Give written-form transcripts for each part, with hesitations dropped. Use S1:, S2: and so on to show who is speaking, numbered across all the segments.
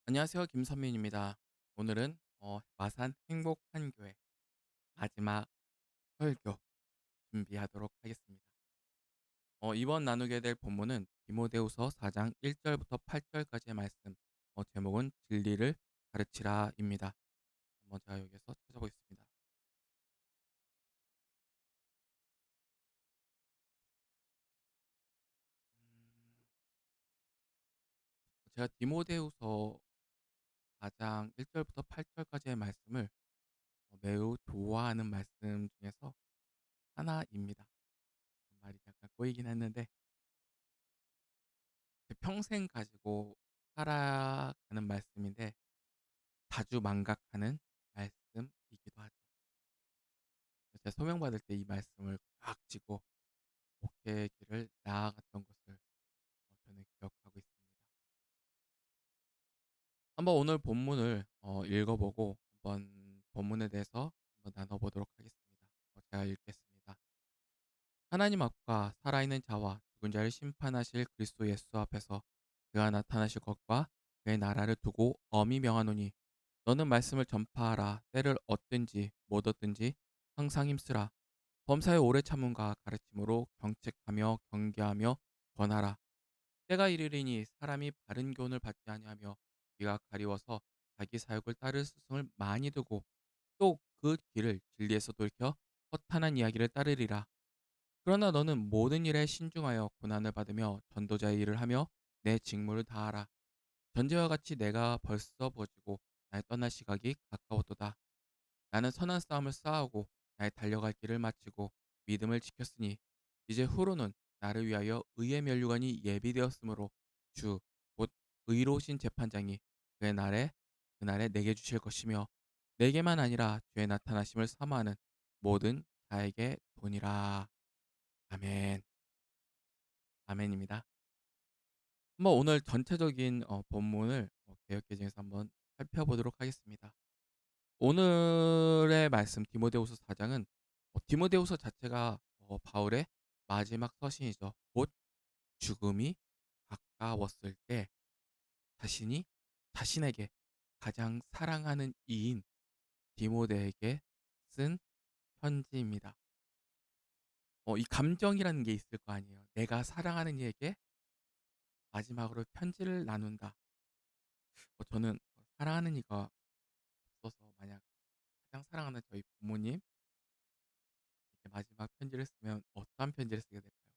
S1: 안녕하세요. 김선민입니다. 오늘은 마산 행복한 교회 마지막 설교 준비하도록 하겠습니다. 이번 나누게 될 본문은 디모데후서 4장 1절부터 8절까지의 말씀. 제목은 진리를 가르치라입니다. 한번 제가 여기서 찾아보겠습니다. 음, 제가 디모데후서 4장 1절부터 8절까지의 말씀을 매우 좋아하는 말씀 중에서 하나입니다. 말이 약간 꼬이긴 했는데 제 평생 가지고 살아가는 말씀인데 자주 망각하는 말씀이기도 하죠. 제가 소명받을 때 이 말씀을 꽉 쥐고 목회의 길을 나아갔던 것을 저는 기억하고 있습니다. 한번 오늘 본문을 읽어보고 한번 본문에 대해서 한번 나눠보도록 하겠습니다. 제가 읽겠습니다. 하나님 앞과 살아있는 자와 죽은 자를 심판하실 그리스도 예수 앞에서 그가 나타나실 것과 그의 나라를 두고 엄히 명하노니 너는 말씀을 전파하라. 때를 얻든지 못 얻든지 항상 힘쓰라. 범사의 오래 참음과 가르침으로 경책하며 경계하며 권하라. 때가 이르리니 사람이 바른 교훈을 받지 아니하며 귀가 가리워서 자기 사욕을 따를 스승을 많이 두고 또 그 길을 진리에서 돌이켜 허탄한 이야기를 따르리라. 그러나 너는 모든 일에 신중하여 고난을 받으며 전도자의 일을 하며 내 직무를 다하라. 전제와 같이 내가 벌써 버지고 나의 떠날 시각이 가까웠도다. 나는 선한 싸움을 싸우고 나의 달려갈 길을 마치고 믿음을 지켰으니 이제 후로는 나를 위하여 의의 면류관이 예비되었으므로 주 곧 의로우신 재판장이 그의 날에 그날에 내게 주실 것이며 내게만 아니라 주의 나타나심을 사모하는 모든 자에게 도니라. 아멘. 아멘입니다. 한번 오늘 전체적인 본문을 개역개정에서 한번 살펴보도록 하겠습니다. 오늘의 말씀 디모데후서 4장은 디모데후서 자체가 바울의 마지막 서신이죠. 곧 죽음이 가까웠을 때 자신이 자신에게 가장 사랑하는 이인 디모데에게 쓴 편지입니다. 이 감정이라는 게 있을 거 아니에요. 내가 사랑하는 이에게 마지막으로 편지를 나눈다. 저는 사랑하는 이가 없어서 만약 가장 사랑하는 저희 부모님 이렇게 마지막 편지를 쓰면 어떠한 편지를 쓰게 될까요?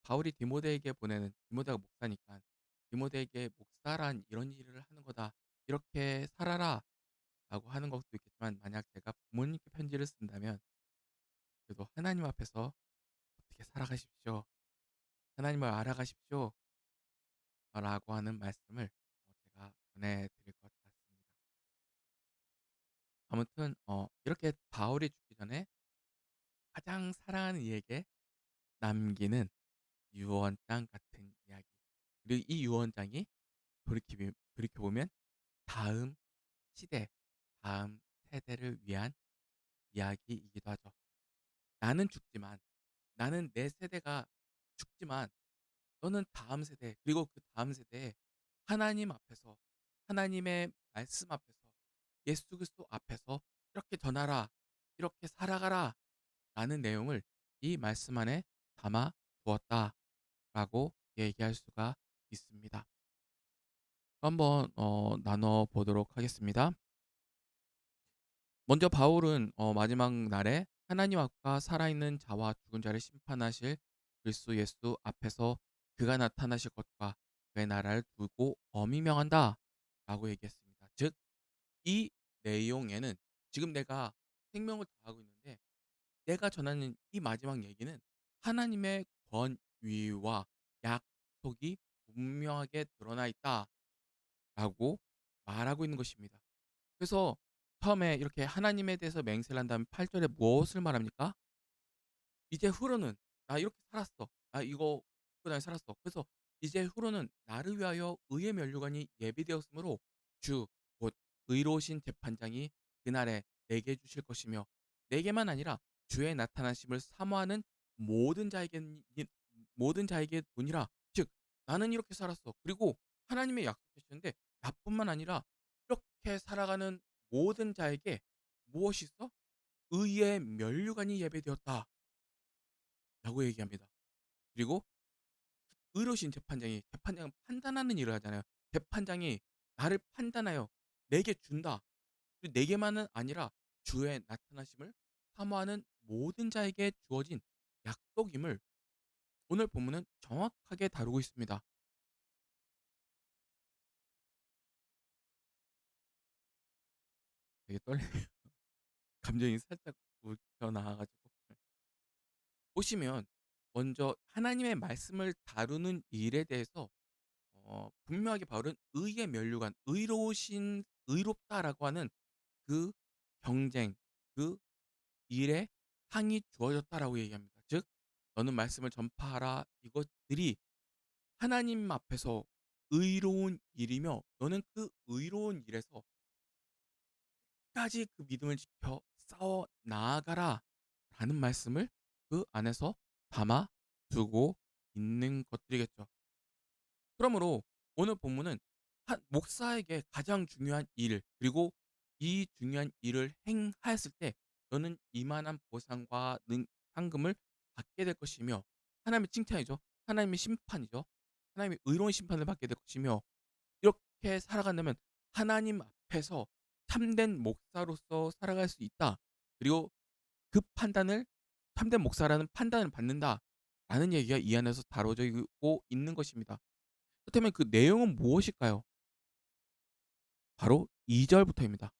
S1: 바울이 디모데에게 보내는 디모데가 목사니까 디모데에게 목사란 이런 일을 하는 거다. 이렇게 살아라라고 하는 것도 있겠지만 만약 제가 부모님께 편지를 쓴다면 그래도 하나님 앞에서 어떻게 살아가십시오. 하나님을 알아가십시오. 라고 하는 말씀을 제가 전해드릴 것 같습니다. 아무튼 이렇게 바울이 죽기 전에 가장 사랑하는 이에게 남기는 유언장 같은 이야기. 그리고 이 유언장이 돌이켜보면 다음 시대, 다음 세대를 위한 이야기이기도 하죠. 나는 죽지만, 나는 내 세대가 죽지만, 너는 다음 세대, 그리고 그 다음 세대에 하나님 앞에서, 하나님의 말씀 앞에서, 예수 그리스도 앞에서 이렇게 전하라, 이렇게 살아가라, 라는 내용을 이 말씀 안에 담아 두었다라고 얘기할 수가 있습니다. 한번 나눠 보도록 하겠습니다. 먼저 바울은 마지막 날에 하나님 앞과 살아있는 자와 죽은 자를 심판하실 그리스도 예수 앞에서 그가 나타나실 것과 그의 나라를 두고 엄히 명한다 라고 얘기했습니다. 즉, 이 내용에는 지금 내가 생명을 다하고 있는데 내가 전하는 이 마지막 얘기는 하나님의 권위와 약속이 분명하게 드러나 있다라고 말하고 있는 것입니다. 그래서 처음에 이렇게 하나님에 대해서 맹세를 한 다음에 8 절에 무엇을 말합니까? 이제 후로는 나 이렇게 살았어. 나 이거 입고 다니 살았어. 그래서 이제 후로는 나를 위하여 의의 면류관이 예비되었으므로 주 곧 의로우신 재판장이 그날에 내게 주실 것이며 내게만 아니라 주의 나타나심을 사모하는 모든 자에게 모든 자에게 보니라. 즉 나는 이렇게 살았어. 그리고 하나님의 약속하셨는데 나뿐만 아니라 이렇게 살아가는 모든 자에게 무엇이 있어? 의의 면류관이 예배되었다라고 얘기합니다. 그리고 의로우신 재판장은 판단하는 일을 하잖아요. 재판장이 나를 판단하여 내게 준다. 그리고 내게만은 아니라 주의 나타나심을 사모하는 모든 자에게 주어진 약속임을 오늘 본문은 정확하게 다루고 있습니다. 되게 떨리네요. 감정이 살짝 묻혀 나와 가지고. 보시면 먼저 하나님의 말씀을 다루는 일에 대해서 분명하게 바울은 의의 면류관, 의로우신 의롭다라고 하는 그 경쟁, 그 일에 상이 주어졌다라고 얘기합니다. 즉 너는 말씀을 전파하라. 이것들이 하나님 앞에서 의로운 일이며 너는 그 의로운 일에서 끝까지 그 믿음을 지켜 싸워 나아가라라는 말씀을 그 안에서 담아 두고 있는 것들이겠죠. 그러므로 오늘 본문은 한 목사에게 가장 중요한 일, 그리고 이 중요한 일을 행하였을 때 너는 이만한 보상과 상금을 받게 될 것이며, 하나님의 칭찬이죠. 하나님의 심판이죠. 하나님의 의로운 심판을 받게 될 것이며, 이렇게 살아간다면 하나님 앞에서 참된 목사로서 살아갈 수 있다. 그리고 그 판단을, 참된 목사라는 판단을 받는다라는 얘기가 이 안에서 다뤄져 있고 있는 것입니다. 그렇다면 그 내용은 무엇일까요? 바로 2 절부터입니다.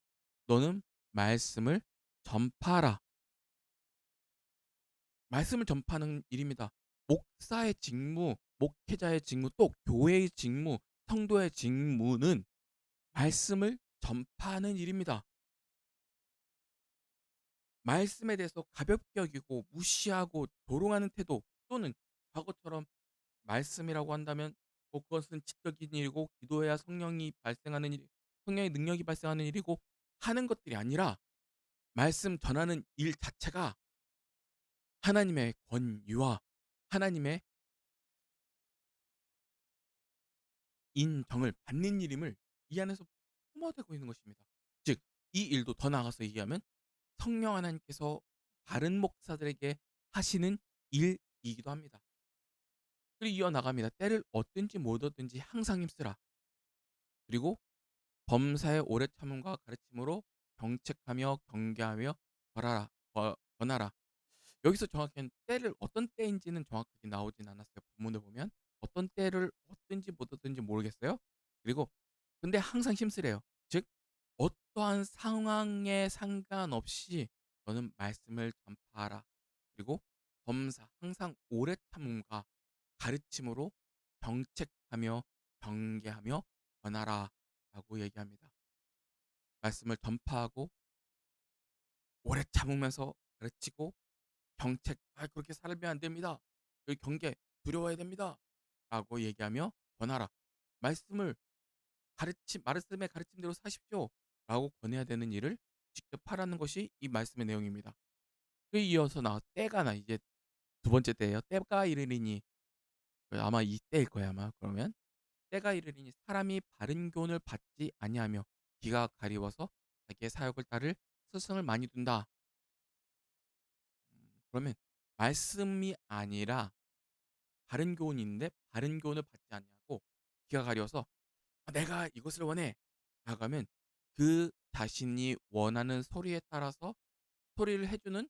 S1: "너는 말씀을 전파하라." 말씀을 전파하는 일입니다. 목사의 직무, 목회자의 직무, 또 교회의 직무, 성도의 직무는 말씀을 전파하는 일입니다. 말씀에 대해서 가볍게 여기고 무시하고 조롱하는 태도, 또는 과거처럼 말씀이라고 한다면 그것은 지적인 일이고 기도해야 성령이 발생하는 일, 성령의 능력이 발생하는 일이고 하는 것들이 아니라, 말씀 전하는 일 자체가 하나님의 권위와 하나님의 인정을 받는 일임을 이 안에서 품어대고 있는 것입니다. 즉, 이 일도 더 나아가서 얘기하면 성령 하나님께서 다른 목사들에게 하시는 일이기도 합니다. 그리고 이어나갑니다. "때를 얻든지 못 얻든지 항상 힘쓰라." 그리고 "범사의 오래 참음과 가르침으로 경책하며 경계하며 권하라." 여기서 정확히는 때를 어떤 때인지는 정확하게 나오진 않았어요. 본문을 보면 어떤 때를 얻든지 못 얻든지 모르겠어요. 그리고 근데 항상 힘쓰래요. 즉 어떠한 상황에 상관없이 너는 말씀을 전파하라. 그리고 범사, 항상 오래 참음과 가르침으로 경책하며 경계하며 권하라라고 얘기합니다. 말씀을 전파하고 오래 참으면서 가르치고 경책, "아 그렇게 살면 안 됩니다. 그 경계, 두려워해야 됩니다." 라고 얘기하며 권하라. 말씀을 말씀의 가르침대로 사십시오. 라고 권해야 되는 일을 직접 하라는 것이 이 말씀의 내용입니다. 그에 이어서 때가 이제 두 번째 때예요. "때가 이르리니." 아마 이 때일 거예요, 아마 그러면. "때가 이르리니 사람이 바른 교훈을 받지 아니하며 귀가 가리워서 자기의 사역을 따를 스승을 많이 둔다." 그러면 말씀이 아니라 바른 교훈이 있는데 바른 교훈을 받지 않냐고 귀가 가려워서 내가 이것을 원해." 라고 하면 그 자신이 원하는 소리에 따라서 소리를 해 주는,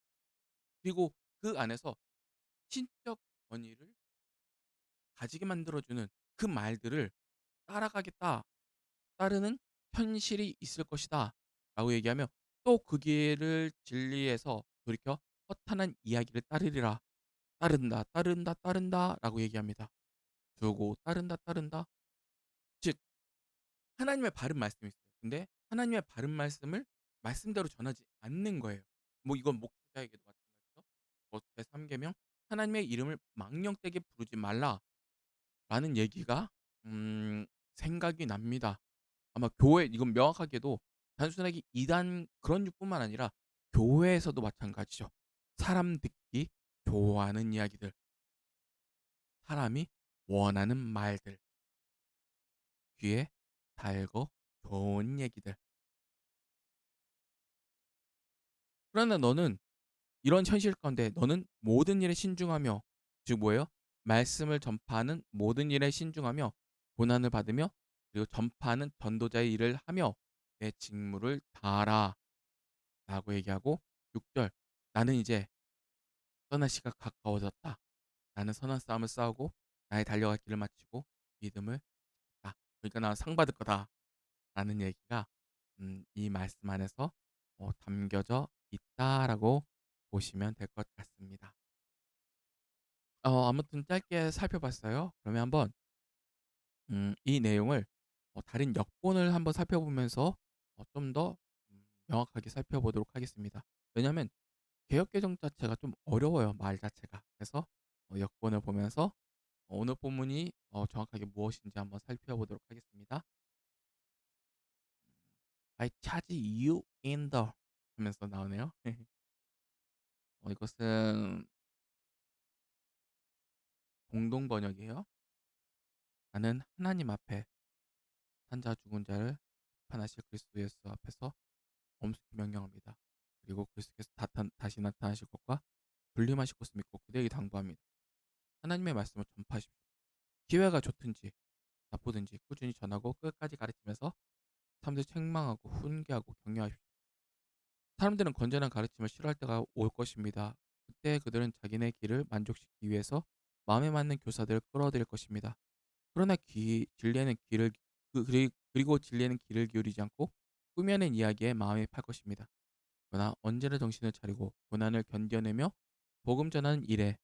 S1: 그리고 그 안에서 신적 권위를 가지게 만들어 주는 그 말들을 따라가겠다, 따르는 현실이 있을 것이다 라고 얘기하며, 또 그 길을 진리에서 돌이켜 허탄한 이야기를 따르리라. 따른다, 따른다, 따른다 라고 얘기합니다. 두고 따른다, 따른다. 즉 하나님의 바른 말씀이 있어요. 근데 하나님의 바른 말씀을 말씀대로 전하지 않는 거예요. 뭐 이건 목회자에게도 마찬가지죠. 제3 계명 "하나님의 이름을 망령되게 부르지 말라."라는 얘기가 생각이 납니다. 아마 이건 명확하게도 단순하게 이단 그런 유뿐만 아니라 교회에서도 마찬가지죠. 사람 듣기 좋아하는 이야기들. 사람이 원하는 말들, 귀에 달고 좋은 얘기들. 그러나 너는 이런 현실 가운데 너는 모든 일에 신중하며, 즉 뭐예요? 말씀을 전파하는 모든 일에 신중하며 고난을 받으며 그리고 전파하는 전도자의 일을 하며 내 직무를 다하라 라고 얘기하고, 6절, 나는 이제 떠날 시가 가까워졌다. 나는 선한 싸움을 싸우고 나의 달려갈 길을 마치고 믿음을 지켰다. 그러니까 나는 상 받을 거다 라는 얘기가 이 말씀 안에서 담겨져 있다라고 보시면 될 것 같습니다. 아무튼 짧게 살펴봤어요. 그러면 한번 이 내용을 다른 역본을 한번 살펴보면서 좀 더 명확하게 살펴보도록 하겠습니다. 왜냐하면 개역 개정 자체가 좀 어려워요, 말 자체가. 그래서 역본을 보면서 오늘 본문이 정확하게 무엇인지 한번 살펴보도록 하겠습니다. I charge you in the 하면서 나오네요. 이것은 공동 번역이에요. 나는 하나님 앞에 산자 죽은 자를 판하실 그리스도 예수 앞에서 엄숙히 명령합니다. 그리고 그리스도께서 다시 나타나실 것과 불림하실 것을 믿고 그대에게 당부합니다. 하나님의 말씀을 전파하십시오. 기회가 좋든지 나쁘든지 꾸준히 전하고 끝까지 가르치면서 사람들 책망하고 훈계하고 격려하십시오. 사람들은 건전한 가르침을 싫어할 때가 올 것입니다. 그때 그들은 자기네 길을 만족시키기 위해서 마음에 맞는 교사들을 끌어들일 것입니다. 그러나 진리에는 그리고 진리에는 귀를 기울이지 않고 꾸며낸 이야기에 마음이 팔 것입니다. 그러나 언제나 정신을 차리고 고난을 견뎌내며 복음 전하는 일에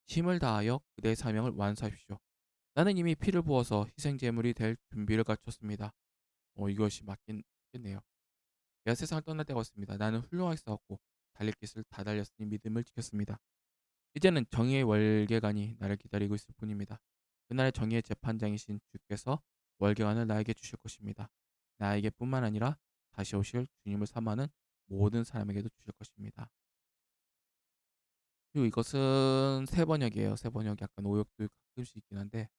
S1: 힘을 다하여 그대의 사명을 완수하십시오. 나는 이미 피를 부어서 희생 제물이 될 준비를 갖췄습니다. 이것이 맞겠네요. 내가 세상을 떠날 때가 왔습니다. 나는 훌륭하게 싸웠고 달릴 것을 다 달렸으니 믿음을 지켰습니다. 이제는 정의의 월계관이 나를 기다리고 있을 뿐입니다. 그날의 정의의 재판장이신 주께서 월계관을 나에게 주실 것입니다. 나에게뿐만 아니라 다시 오실 주님을 삼아는 모든 사람에게도 주실 것입니다. 그리고 이것은 새 번역이에요. 새 번역 약간 오역도 가끔씩 있긴 한데,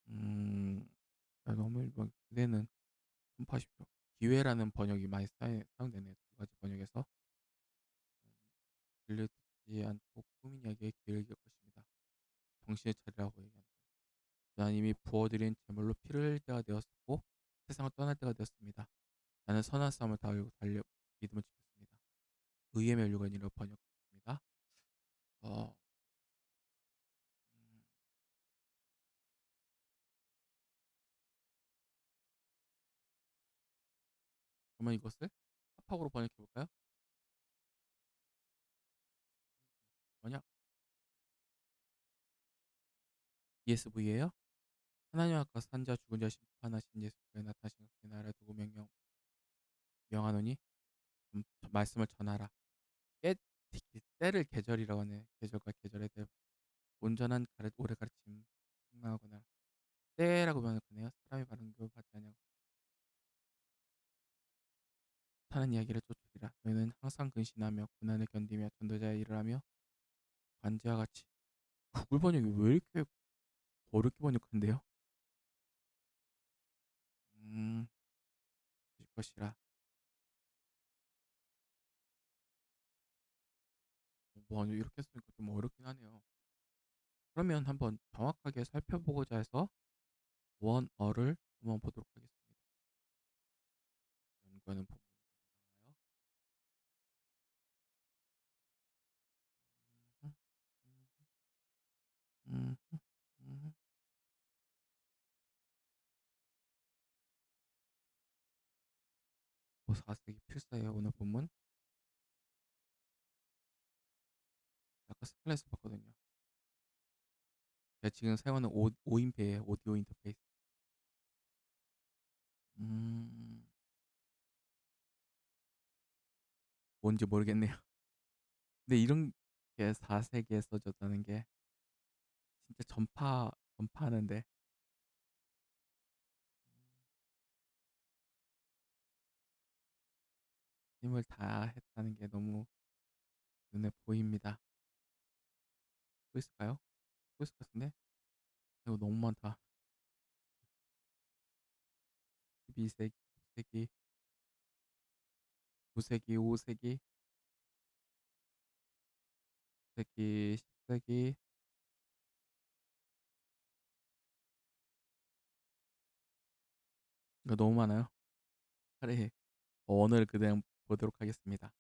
S1: 음, 너무 막 그대는 선포하십시오. 기회라는 번역이 많이 사용되네요. 두 가지 번역에서 들려듣지 않고 꾸민 이야기에 귀를 기울 것입니다. 정신을 차리라고 얘기합니다. 나는 이미 부어드린 제물로 피를 흘릴 때가 되었고 세상을 떠날 때가 되었습니다. 나는 선한 싸움을 다하려고 달려 믿음을 지켰습니다. 의의 멸류관이라고 번역했습니다. 어, 음, 그러면 이것을 합학으로 번역해 볼까요? 번역 ESV예요. 하나님 앞과 산자 죽은 자 심판하신 예수께 나타나신 그 나라에 두고 명하노니 말씀을 전하라. 깨 때를 계절이라고 하네. 계절과 계절에 대해 온전한 오래 가르침 행하거나 때라고 번역하네요. 사람이 바른 교훈 받지 아니하고 사는 이야기를 쫓으리라. 너희는 항상 근신하며 고난을 견디며 전도자의 일을 하며 관제와 같이. 구글 번역이 왜 이렇게 어렵게 번역한대요? 음, 될 것이라. 뭐 이렇게 쓰니까 좀 어렵긴 하네요. 그러면 한번 정확하게 살펴보고자 해서 원어를 한번 보도록 하겠습니다. 연구하는 부분이 나와요. 음, 음, 음, 음. 뭐 4세기 필사예요. 오늘 본문. 아까 스플에서 봤거든요. 제가 지금 사용하는 5인배예요. 오디오 인터페이스. 음, 뭔지 모르겠네요. 근데 이런 게 4세기에 써졌다는 게 진짜 전파하는데 힘을 다했다는 게 너무 눈에 보입니다. 또 있을까요? 또 있을 것 같은데? 이거 너무 많다. 12세기, 10세기, 9세기, 5세기, 10세기, 10세기. 이거 너무 많아요. 차라리 언어를 그냥 보도록 하겠습니다.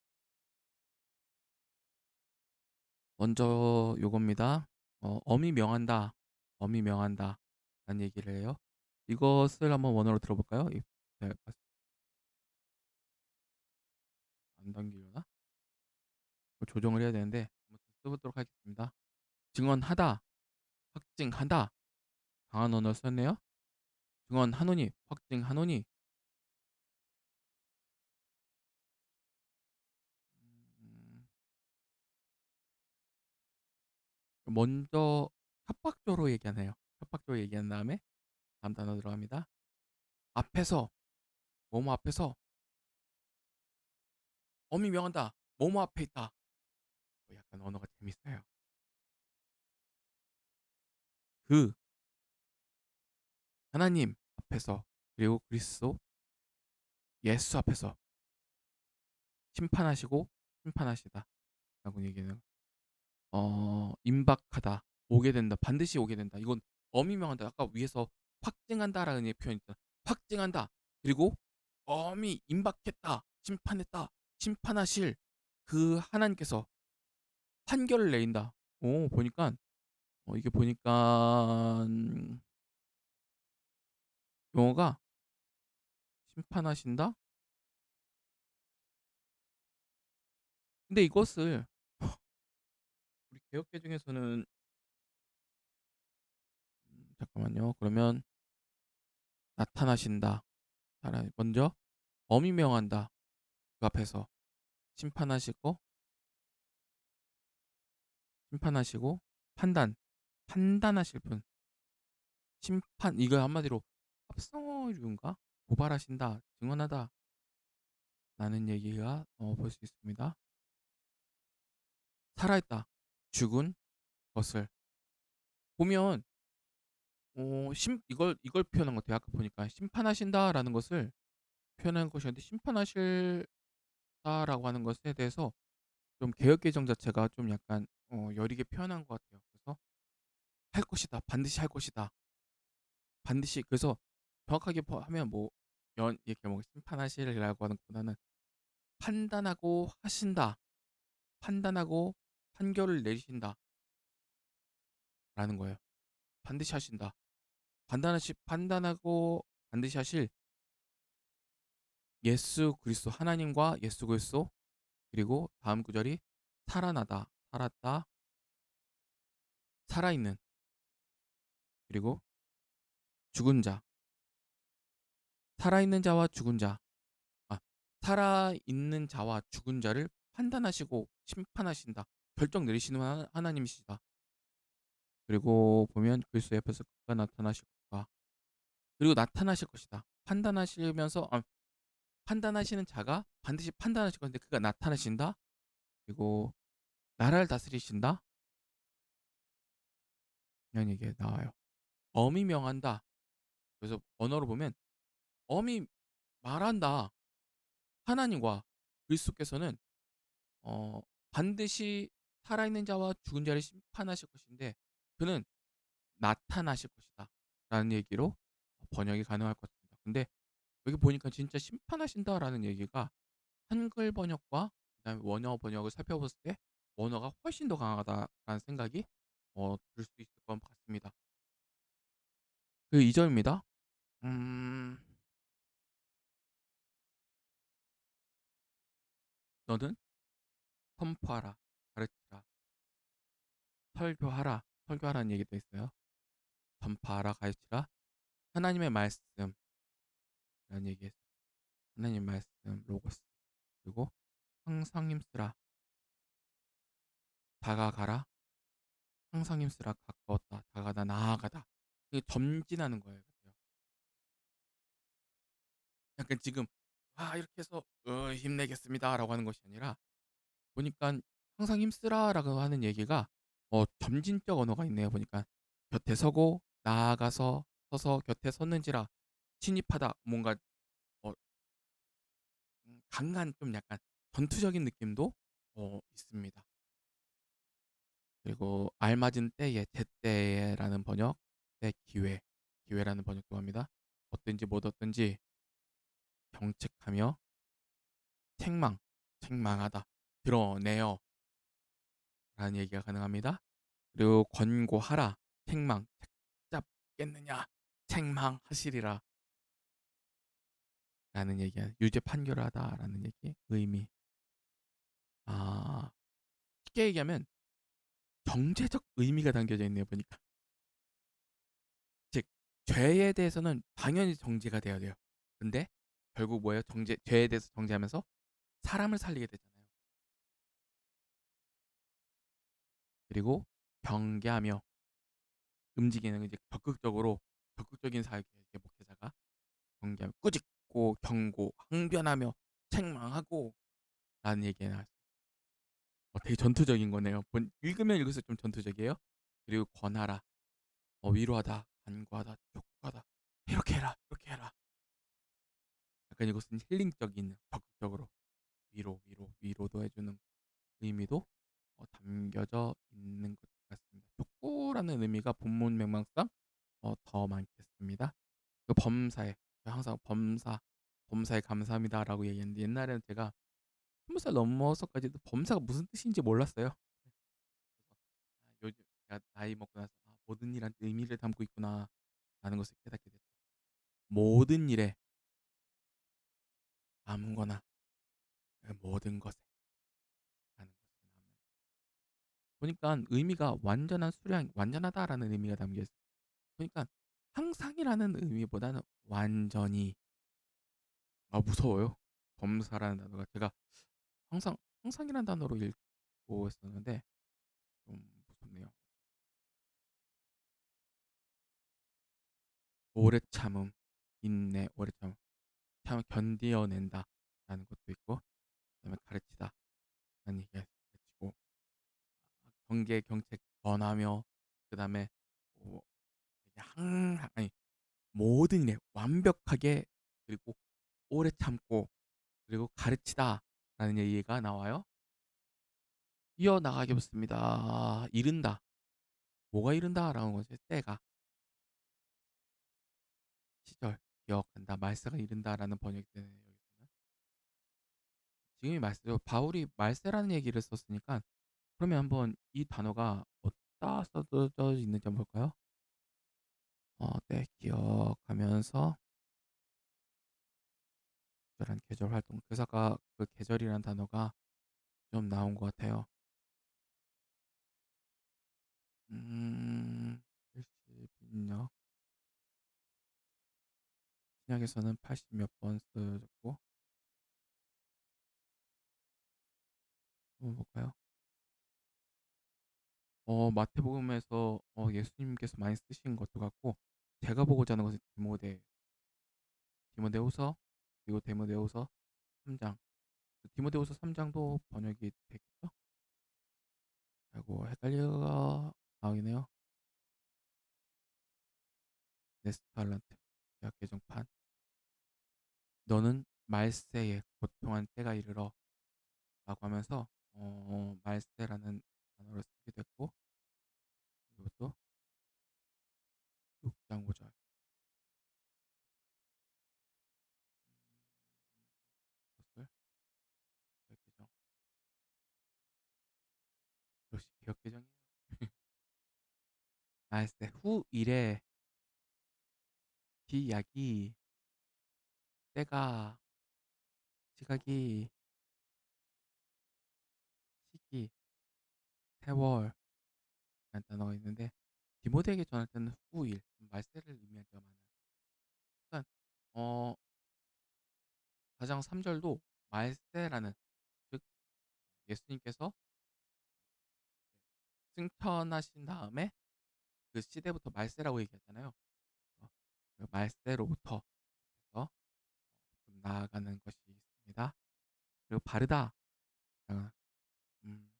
S1: 먼저 요겁니다. "어미 명한다. 어미 명한다." 라는 얘기를 해요. 이것을 한번 원어로 들어볼까요? 네, 안 당기려나? 조정을 해야 되는데 한번 써보도록 하겠습니다. 증언하다, 확증하다. 강한 언어를 썼네요. 증언하노니, 확증하노니. 음, 먼저 협박조로 얘기하네요. 협박조로 얘기한 다음에 다음 단어 들어갑니다. 앞에서, 뭐뭐 앞에서, 어미 명한다. 뭐뭐 앞에 있다. 약간 언어가 재밌어요. 그 하나님 앞에서, 그리고 그리스도 예수 앞에서 심판하시고 심판하시다 라고 얘기는 임박하다, 오게 된다, 반드시 오게 된다. 이건 어미명한다. 아까 위에서 확증한다라는 표현 있잖아. 확증한다. 그리고 엄히 임박했다, 심판했다, 심판하실 그 하나님께서 판결을 내린다. 오, 보니까 이게 보니까 용어가 심판하신다. 근데 이것을 우리 개혁개 중에서는 잠깐만요. 그러면 나타나신다. 먼저 어미 명한다. 그 앞에서 심판하시고 심판하시고 판단, 판단하실 분. 심판, 이거 한마디로 합성어류인가? 고발하신다, 증언하다 라는 얘기가 볼 수 있습니다. 살아있다, 죽은 것을 보면 이걸 표현한 것 같아요. 아까 보니까 심판하신다라는 것을 표현한 것이었는데, 심판하실다라고 하는 것에 대해서 좀 개혁 개정 자체가 좀 약간 여리게 표현한 것 같아요. 그래서 할 것이다, 반드시 할 것이다, 반드시. 그래서 정확하게 하면 뭐 이렇게 뭐 심판하시리라고 하는 것보다는 판단하고 하신다, 판단하고 판결을 내리신다라는 거예요. 반드시 하신다. 판단하고 반드시 하실 예수 그리스도, 하나님과 예수 그리스도. 그리고 다음 구절이 살아나다, 살았다, 살아있는. 그리고 죽은 자, 살아있는 자와 죽은 자. 아, 살아있는 자와 죽은 자를 판단하시고 심판하신다. 결정 내리시는 하나님이시다. 그리고 보면 그리스도 옆에서 그가 나타나실 것과, 그리고 나타나실 것이다. 판단하시면서 판단하시는 자가 반드시 판단하실 건데 그가 나타나신다. 그리고 나라를 다스리신다. 이런 얘기가 나와요. 엄히 명한다. 그래서 언어로 보면 엄히 말한다. 하나님과 그리스도께서는 반드시 살아있는 자와 죽은 자를 심판하실 것인데 그는 나타나실 것이다 라는 얘기로 번역이 가능할 것 같습니다. 근데 여기 보니까 진짜 심판하신다라는 얘기가 한글 번역과 그다음에 원어 번역을 살펴봤을 때 원어가 훨씬 더 강하다라는 생각이 들 수 있을 것 같습니다. 그 2절입니다. 음, 너는 선포하라, 가르치라, 설교하라, 설교하라는 얘기도 있어요. 전파하라, 가르치라, 하나님의 말씀이라는 얘기했어요. 하나님 말씀, 로고스. 그리고 항상 힘쓰라, 다가가라, 항상 힘쓰라, 가까웠다, 다가다, 나아가다. 이게 점진하는 거예요. 약간 지금 이렇게 해서 힘내겠습니다라고 하는 것이 아니라, 보니까 항상 힘쓰라라고 하는 얘기가 점진적 언어가 있네요. 보니까 곁에 서고 나아가서 서서 곁에 섰는지라 친입하다 뭔가 어 강한 좀 약간 전투적인 느낌도 있습니다. 그리고 알맞은 때에 제때라는 번역, 때 기회, 기회라는 번역도 합니다. 어떤지 못 어떤지 경책하며 책망, 책망하다, 드러내어 라는 얘기가 가능합니다. 그리고 권고하라, 책망, 책 잡겠느냐, 책망하시리라 라는 얘기야. 유죄 판결하다 라는 얘기, 의미. 아, 쉽게 얘기하면 정제적 의미가 담겨져 있네요, 보니까. 즉, 죄에 대해서는 당연히 정제가 돼야 돼요. 근데 결국 뭐예요? 죄에 대해서 정제하면서 사람을 살리게 되잖아요. 그리고 경계하며 움직이는 이제 적극적인 사회의 목회자가 경계하며 꾸짖고 경고, 항변하며 책망하고 라는 얘기가 나왔어요. 되게 전투적인 거네요. 읽으면 읽을수록 좀 전투적이에요. 그리고 권하라, 위로하다, 간구하다, 촉구하다, 이렇게 해라, 이렇게 해라. 약간 이것은 힐링적인 적극적으로 위로도 해주는 의미도 담겨져 있는 것 같습니다. 촉구라는 의미가 본문 맥락상 더 많겠습니다. 그 범사에 항상 범사에 감사합니다라고 얘기했는데 옛날에는 제가 20살 넘어서까지도 범사가 무슨 뜻인지 몰랐어요. 요즘 제가 나이 먹고 나서 모든 일한테 의미를 담고 있구나라는 것을 깨닫게 됐죠. 모든 일에 아무거나 그 모든 것에 라는 것이 나오면 보니까 의미가 완전한 수량, 완전하다라는 의미가 담겨 있어요. 그러니까 항상이라는 의미보다는 완전히 무서워요. 범사라는 단어가 제가 항상이라는 단어로 읽고 있었는데 좀 무섭네요. 오래 참음, 인내, 오래 참 견디어낸다라는 것도 있고 그다음에 가르치다라는 얘기가 가르치고 경계 경책 권하며 그다음에 뭐 되게 아니 모든 일에 완벽하게 그리고 오래 참고 그리고 가르치다라는 얘기가 나와요. 이어나가겠습니다. 이른다. 뭐가 이른다라는 거지? 때가, 시절, 기억한다. 말세가 이른다라는 번역이 되네요. 여기서는. 지금이 말세죠. 바울이 말세라는 얘기를 썼으니까 그러면 한번 이 단어가 어디다 써져 있는지 한번 볼까요? 때 기억하면서 적절한 계절 활동. 그래서가 그 계절이라는 단어가 좀 나온 것 같아요. 70인역 신약에서는 80 몇 번 쓰여졌고 한번 볼까요? 마태복음에서 예수님께서 많이 쓰신 것도 같고 제가 보고자 하는 것은 디모데후서 그리고 디모데후서 3장. 디모데후서 3장도 번역이 되겠죠? 아이고 헷갈려 나오네요. 네스탈란트 대학 개정판. 너는 말세에 고통한 때가 이르러 라고 하면서 말세라는 단어를 쓰게 됐고 그리고 또 6장 5절 것을 대학 개정 역시 개혁 개정이에요. 말세 후일에 기약이 때가 시각이 시기 세월 라는 단어가 있는데 디모데에게 전할 때는 후일 말세를 의미할 때가 많아요. 그러니까 어 4장 3절도 말세라는 즉 예수님께서 승천하신 다음에 그 시대부터 말세라고 얘기하잖아요. 그 말세로부터 해서 좀 나아가는 것이 있습니다. 그리고 바르다, 어, 음,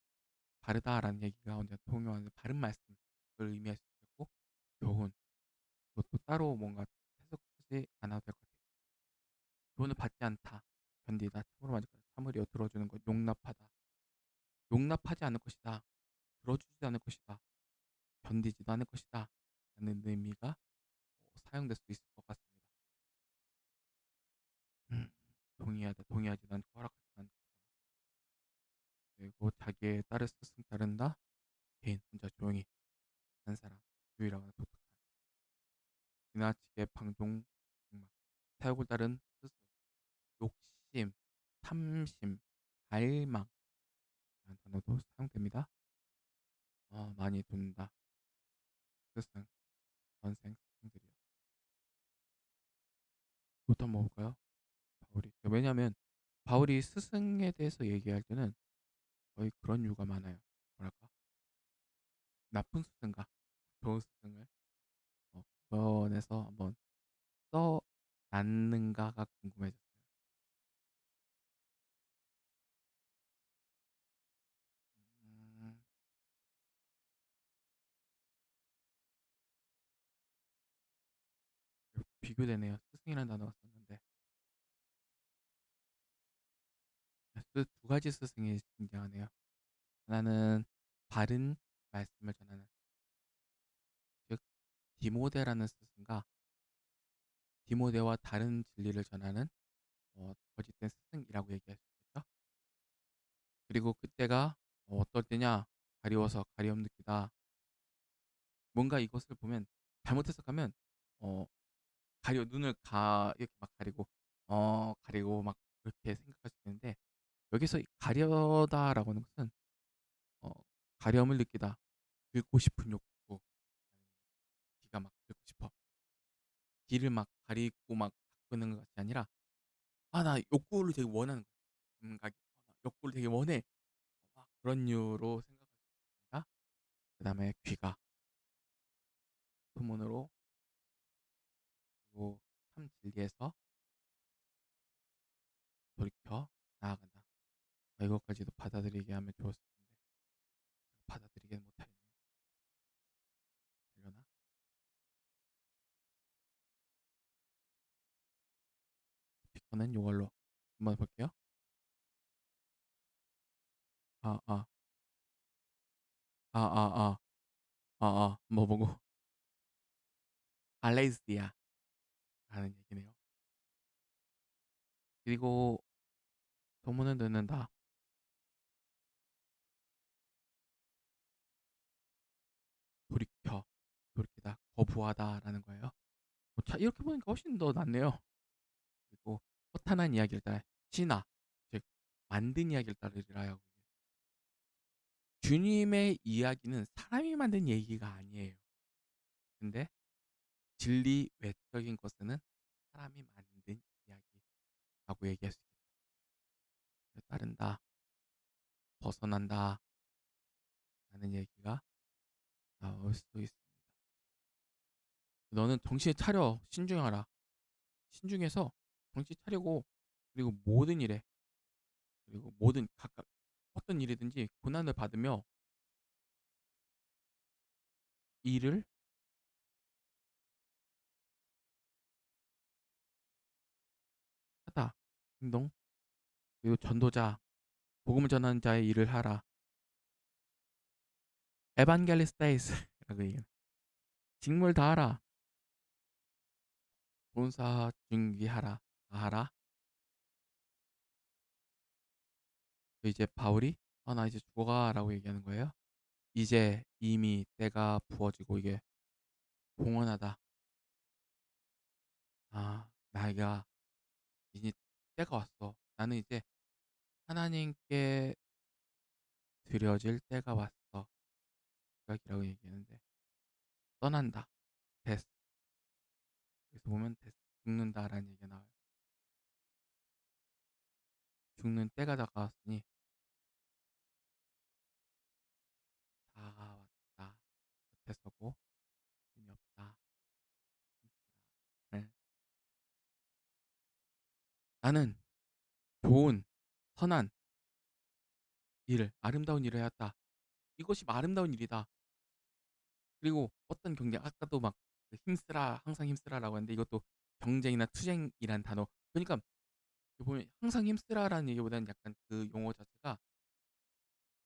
S1: 바르다라는 얘기가 언제 통용하는 바른 말씀을 의미할 수 있고 교훈. 그것도 따로 뭔가 해석하지 않아도 될 것 같아요. 교훈을 받지 않다. 견디다. 참으로 만족하다. 참으려 들어주는 것. 용납하다. 용납하지 않을 것이다. 들어주지도 않을 것이다. 견디지도 않을 것이다. 라는 의미가 사용될 수 있을 것 같습니다. 음, 동의하다. 동의하지도 않고 허락하지 않다. 그리고 자기의 딸을 스승 따른다. 개인 혼자 조용히 한 사람. 유일하거나 독특한. 지나치게 방종, 욕망, 사욕을 따른 스승. 욕심, 탐심, 갈망 이런 단어도 사용됩니다. 많이 돈다. 스승, 전생 스승들이요. 이것도 한번 볼까요? 바울이. 왜냐하면 바울이 스승에 대해서 얘기할 때는 거의 그런 이유가 많아요. 뭐랄까? 나쁜 스승과 좋은 스승을 구원해서 한번 써놨는가가 궁금해졌어요. 음, 비교되네요. 스승이라는 단어가 썼는데 두 가지 스승이 등장하네요. 하나는 바른 말씀을 전하는, 즉 디모데라는 스승과 디모데와 다른 진리를 전하는 거짓된 스승이라고 얘기할 수 있겠죠. 그리고 그때가 어떨 때냐? 가리워서 가리움 느끼다. 뭔가 이것을 보면 잘못 해석하면 어, 가려 눈을 이렇게 막 가리고 막 그렇게 생각할 수 있는데, 여기서 이 가려다라고 하는 것은 어, 가려움을 느끼다, 긁고 싶은 욕구, 기가 막 긁고 싶어, 귀를 막 가리고 막 닦는 것 같이 아니라 나 욕구를 되게 원하는 거야. 감각이. 나 욕구를 되게 원해. 막 그런 이유로 생각할 수 있습니다. 그 다음에 귀가 소문으로, 그리고 참 진리에서 돌이켜 나아간다. 이것까지도 받아들이게 하면 좋았을 텐데 받아들이지는 못하겠네요. 되려나? 스피커는 이걸로 한번 볼게요. 아, 아, 아, 아, 아, 뭐 보고 알레스디아라는 얘기네요. 그리고 소문을 듣는다, 돌이켜, 돌이키다, 거부하다라는 거예요. 이렇게 보니까 훨씬 더 낫네요. 그리고 허탄한 이야기를 따라 신화, 즉 만든 이야기를 따르리라 하고, 주님의 이야기는 사람이 만든 얘기가 아니에요. 근데 진리 외적인 것은 사람이 만든 이야기라고 얘기할 수 있겠다. 따른다, 벗어난다 라는 얘기가 나올 수도 있습니다. 너는 정신 차려, 신중하라. 신중해서 정신 차리고, 그리고 모든 일에, 그리고 모든 각각 어떤 일이든지 고난을 받으며 일을 하다. 행동. 그리고 전도자, 복음을 전하는 자의 일을 하라. 에반겔리스타이스라고 얘기해요. 직물 다하라. 본사 준비하라. 다하라. 이제 바울이 나 이제 죽어가라고 얘기하는 거예요. 이제 이미 때가 부어지고 이게 공언하다. 나이가 이제 때가 왔어. 나는 이제 하나님께 드려질 때가 왔어. 시각이라고 얘기하는데 떠난다. 데스. 여기서 보면 데스, 죽는다라는 얘기가 나와요. 죽는 때가 다가왔으니 다 왔다. 곁에 서고 힘이 없다. 네. 나는 좋은, 선한 일을, 아름다운 일을 해왔다. 이것이 아름다운 일이다. 그리고 어떤 경쟁, 아까도 막 그 힘쓰라 항상 힘쓰라라고 하는데 이것도 경쟁이나 투쟁이란 단어 그러니까 이렇게 보면 항상 힘쓰라라는 얘기보다는 약간 그 용어 자체가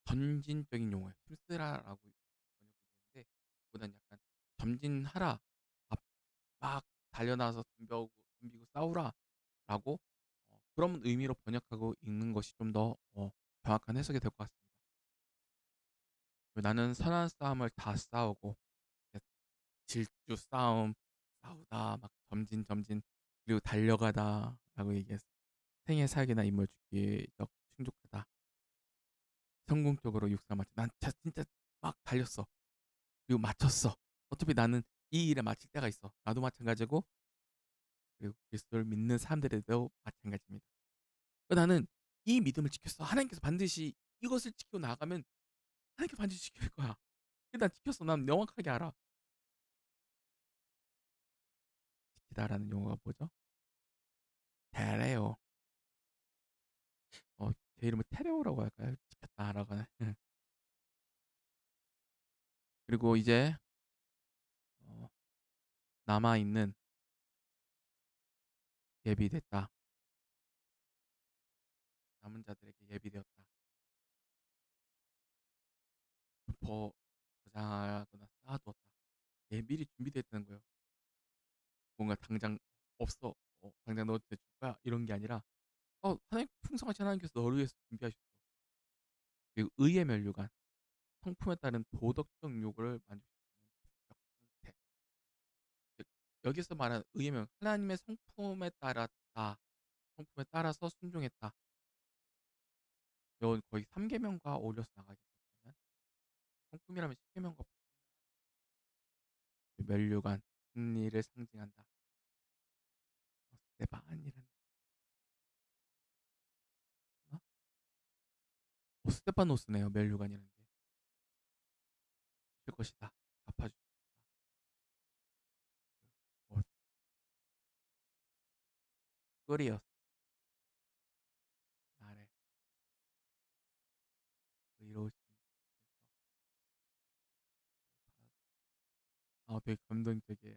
S1: 점진적인 용어예요. 힘쓰라라고 번역이 되는데 그보다는 약간 점진하라. 막 달려나와서 덤비고 싸우라라고 그런 의미로 번역하고 읽는 것이 좀 더 정확한 해석이 될 것 같습니다. 나는 선한 싸움을 다 싸우고 질주 싸움 싸우다 막 점진 그리고 달려가다라고 얘기했어. 생애 사기나 인물 주기적 충족하다. 성공적으로 육사 맞춰. 난 진짜 막 달렸어. 그리고 맞췄어. 어차피 나는 이 일에 마칠 때가 있어. 나도 마찬가지고 그리고 그리스도를 믿는 사람들에도 마찬가지입니다. 나는 이 믿음을 지켰어. 하나님께서 반드시 이것을 지키고 나아가면 하나님께서 반드시 지킬 거야. 난 지켰어. 난 명확하게 알아. 지키다라는 용어가 뭐죠? 테레오. 제 이름을 테레오라고 할까요? 지켰다라고 하는. 그리고 이제 어, 남아있는 예비됐다. 남은 자들에게 예비되었다. 저장하거나 쌓아두었다. 미리 준비되어 있다는 거예요. 뭔가 당장 없어. 당장 너한테 줄 거야. 이런 게 아니라 하나님 풍성하신 하나님께서 너를 위해서 준비하셨어. 그리고 의의 면류관. 성품에 따른 도덕적 요구를 만족시키는 도덕적 상태. 즉, 여기서 말하는 의의 면 하나님의 성품에 따랐다. 성품에 따라서 순종했다. 이건 거의 3계명과 어울려서 나가겠죠. 그러면 성품이라면 10계명과 면류관 승리를 상징한다. 스테반이라는 스테파노스네요. 면류관이라는 게. 실 것이다. 갚아줄 것이다. 어, 끓이었어. 나를 의로우신 되게 감동적이에요.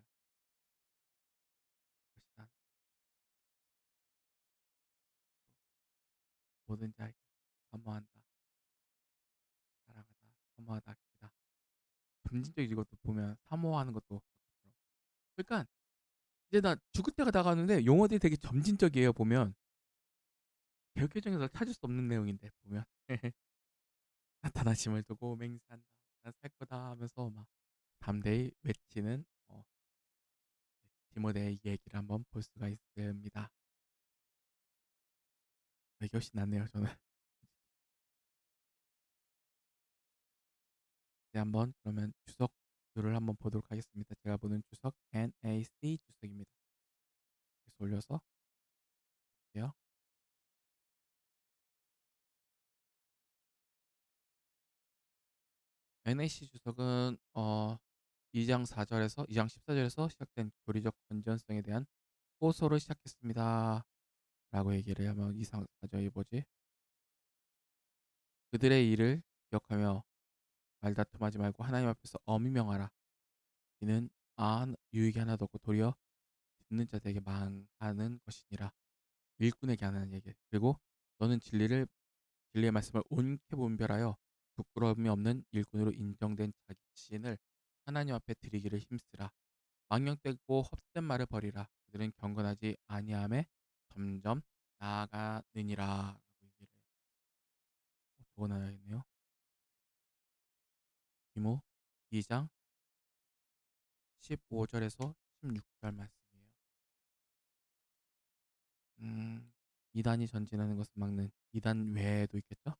S1: 것이다. 뭐든지 알게 사모한다. 사랑하다. 사모하다. 기다. 점진적인 이것도 보면 사모하는 것도 그러니까 이제 나 죽을 때가 다가왔는데 용어들이 되게 점진적이에요. 보면 개혁개정에서 찾을 수 없는 내용인데 보면 나타나심을 두고 맹세한다. 난 살 거다 하면서 막 담대히 외치는 디모데의 얘기를 한번 볼 수가 있습니다. 되게 훨씬 낫네요 저는. 이제 한번 그러면 주석들을 한번 보도록 하겠습니다. 제가 보는 주석 NAC 주석입니다. 그래서 올려서 볼게요. NAC 주석은 2장 4절에서 2장 14절에서 시작된 교리적 건전성에 대한 호소를 시작했습니다. 라고 얘기를 하면 2장 4절이 뭐지? 그들의 일을 기억하며 말다툼하지 말고 하나님 앞에서 엄히 명하라. 이는 유익이 하나도 없고 도리어 듣는 자들에게 망하는 것이니라. 일꾼에게 하는 얘기. 그리고 너는 진리의 말씀을 옳게 분별하여 부끄러움이 없는 일꾼으로 인정된 자기 자신을 하나님 앞에 드리기를 힘쓰라. 망령되고 헛된 말을 버리라. 그들은 경건하지 아니함에 점점 나아가느니라. 라고 얘기를 해요. 적어놔야겠네요. 디모 2장 15절에서 16절 말씀이에요. 이단이 전진하는 것을 막는 이단 외에도 있겠죠?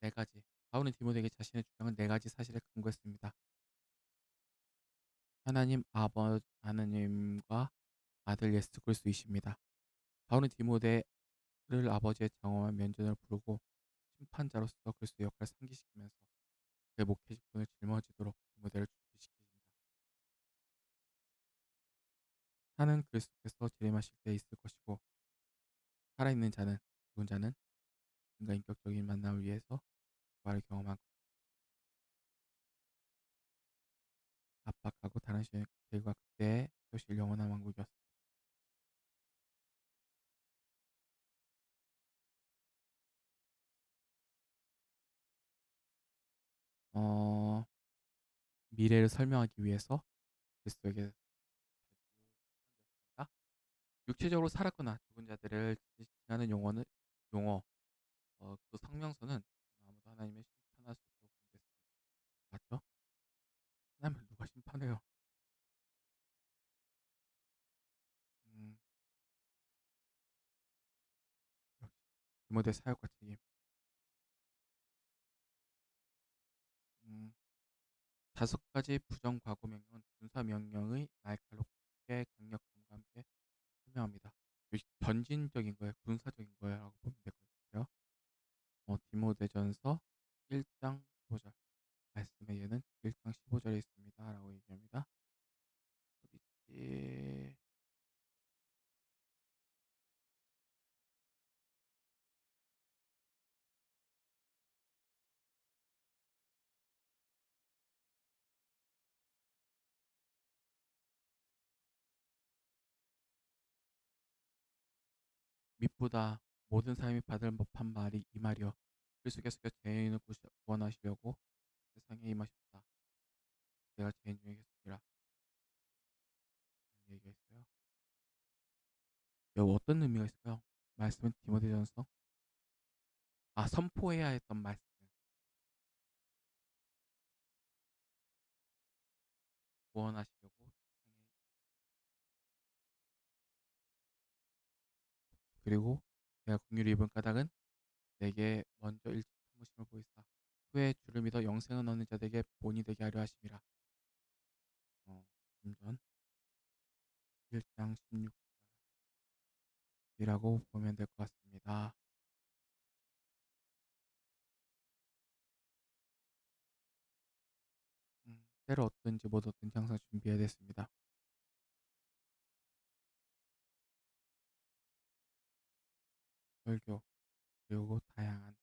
S1: 네 가지. 바울은 디모데에게 자신의 주장은 네 가지 사실에 근거했습니다. 하나님과 아들 예수 그리스도이십니다. 바울은 디모데를 아버지의 장엄한 면전을 부르고 심판자로서 그리스도의 역할을 상기시키면서 그의 목회 직분을 짊어지도록 디모데를 준비시킵니다. 산은 그리스도께서 재림하실 때 있을 것이고 살아있는 자는 죽은 자는 인간 인격적인 만남을 위해서 부활을 경험한 압박하고 다른 시의 결과 그때의 교실 영원한 왕국이었습니다. 어, 미래를 설명하기 위해서 그리스도에게 다 육체적으로 살았거나 죽은 자들을 지칭하는 용어, 그 성명서는 아무도 하나님의 심판할 수 없도록 준비했습니다. 맞죠? 하나님을 누가 심판해요? 음, 역시 디모데 사역과 책임. 음, 다섯 가지 부정 과거 명령은 군사 명령의 날카롭게 강력함과 함께 설명합니다. 역시 전진적인 거예요, 군사적인 거예요라고 보면 될 것 같아요. 디모데전서 1장 15절 말씀의 예는 1장 15절에 있습니다라고 얘기합니다. 어디 있지? mit보다 모든 사람이 받을 법한 말이 이 말이여 그리스도께서 죄인을 구원하시려고 세상에 임하셨다. 내가 죄인 중에 계속이라 얘기가 있어요. 여기 어떤 의미가 있을까요? 말씀은 디모데전서 선포해야 했던 말씀. 구원하시려고 세상에 그리고 내가 긍휼히 입은 까닭은 내게 먼저 일찍 참으심을 보이사 후에 주를 믿어 영생을 얻는 자들에게 본이 되게 하려 하심이라. 전 1장 16절이라고 보면 될 것 같습니다. 때를 얻든지 못 얻든지 항상 준비해야 됐습니다. 설교 그리고 다양한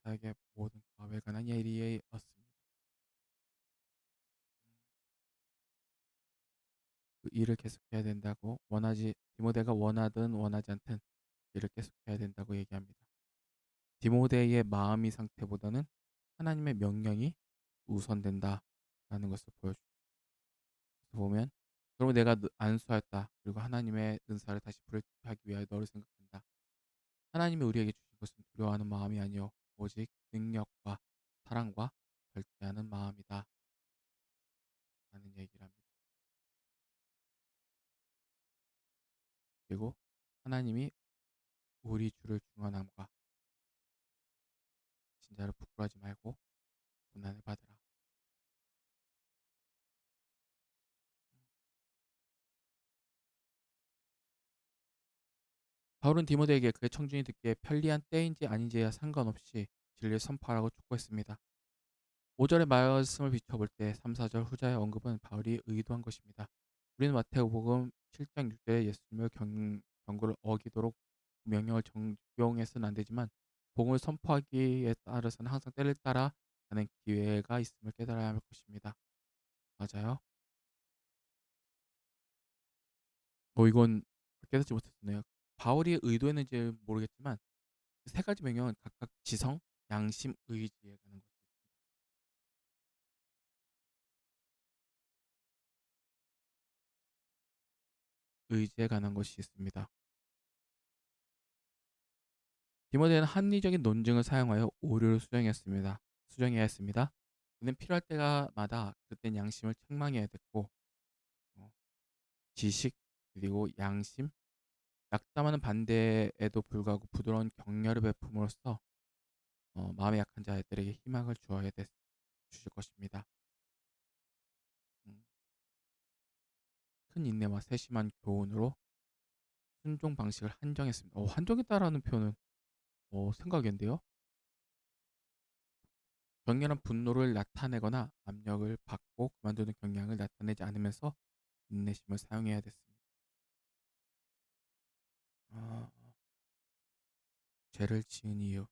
S1: 사역의 모든 과업에 관한 예리였습니다. 그 일을 계속해야 된다고 디모데가 원하든 원하지 않든 일을 계속해야 된다고 얘기합니다. 디모데의 마음의 상태보다는 하나님의 명령이 우선된다라는 것을 보여줍니다. 그래서 보면 그러면 내가 안수하였다. 그리고 하나님의 은사를 다시 불하기 위하여 너를 생각한다. 하나님이 우리에게 주신 것은 두려워하는 마음이 아니요 오직 능력과 사랑과 절제하는 마음이다. 라는 얘기를 합니다. 그리고 하나님이 우리 주를 중언함과 진짜로 부끄러워하지 말고 고난을 받으라. 바울은 디모데에게 그의 청중이 듣기에 편리한 때인지 아닌지에 상관없이 진리를 선포하라고 촉구했습니다. 5절의 말씀을 비춰볼 때 3, 4절 후자의 언급은 바울이 의도한 것입니다. 우리는 마태복음 7장 6절에 예수님의 경고를 어기도록 명령을 적용해서는 안 되지만 복음을 선포하기에 따라서는 항상 때를 따라 가는 기회가 있음을 깨달아야 할 것입니다. 맞아요. 이건 깨닫지 못했네요. 바울이 의도했는지 모르겠지만 세 가지 명령은 각각 지성, 양심, 의지에 관한 것이 의지에 관한 것이 있습니다. 디모데는 합리적인 논증을 사용하여 오류를 수정해야 했습니다. 그는 필요할 때마다 그땐 양심을 책망해야 됐고 어, 지식 그리고 양심, 낙담하는 반대에도 불구하고 부드러운 격려를 베품으로써 마음이 약한 자들에게 희망을 주실 것입니다. 음, 큰 인내와 세심한 교훈으로 순종 방식을 한정했습니다. 한정했다라는 표현은 생각인데요. 격렬한 분노를 나타내거나 압력을 받고 그만두는 경향을 나타내지 않으면서 인내심을 사용해야 됐습니다. 아, 죄를 지은 이유.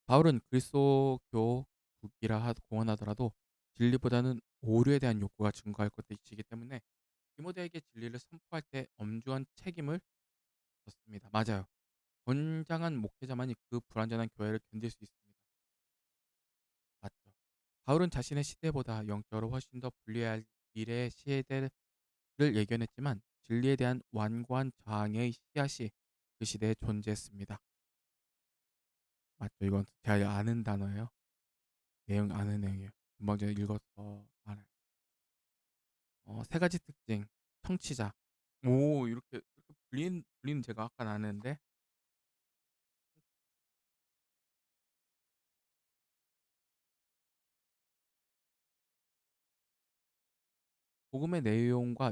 S1: 바울은 그리스도교국이라 공언하더라도 진리보다는 오류에 대한 욕구가 증거할 것이기 때문에 디모데에게 진리를 선포할 때 엄중한 책임을 졌습니다. 맞아요. 건장한 목회자만이 그 불완전한 교회를 견딜 수 있습니다. 맞죠. 바울은 자신의 시대보다 영적으로 훨씬 더 불리할 미래의 시대를 예견했지만 진리에 대한 완고한 저항의 씨앗이 그 시대에 존재했습니다. 맞죠. 이건 제가 아는 단어예요. 내용 아는 내용이에요. 금방 전에 읽어서 알아요. 세 가지 특징. 청취자. 오, 이렇게 불리는 제가 아까 아는데 복음의 내용과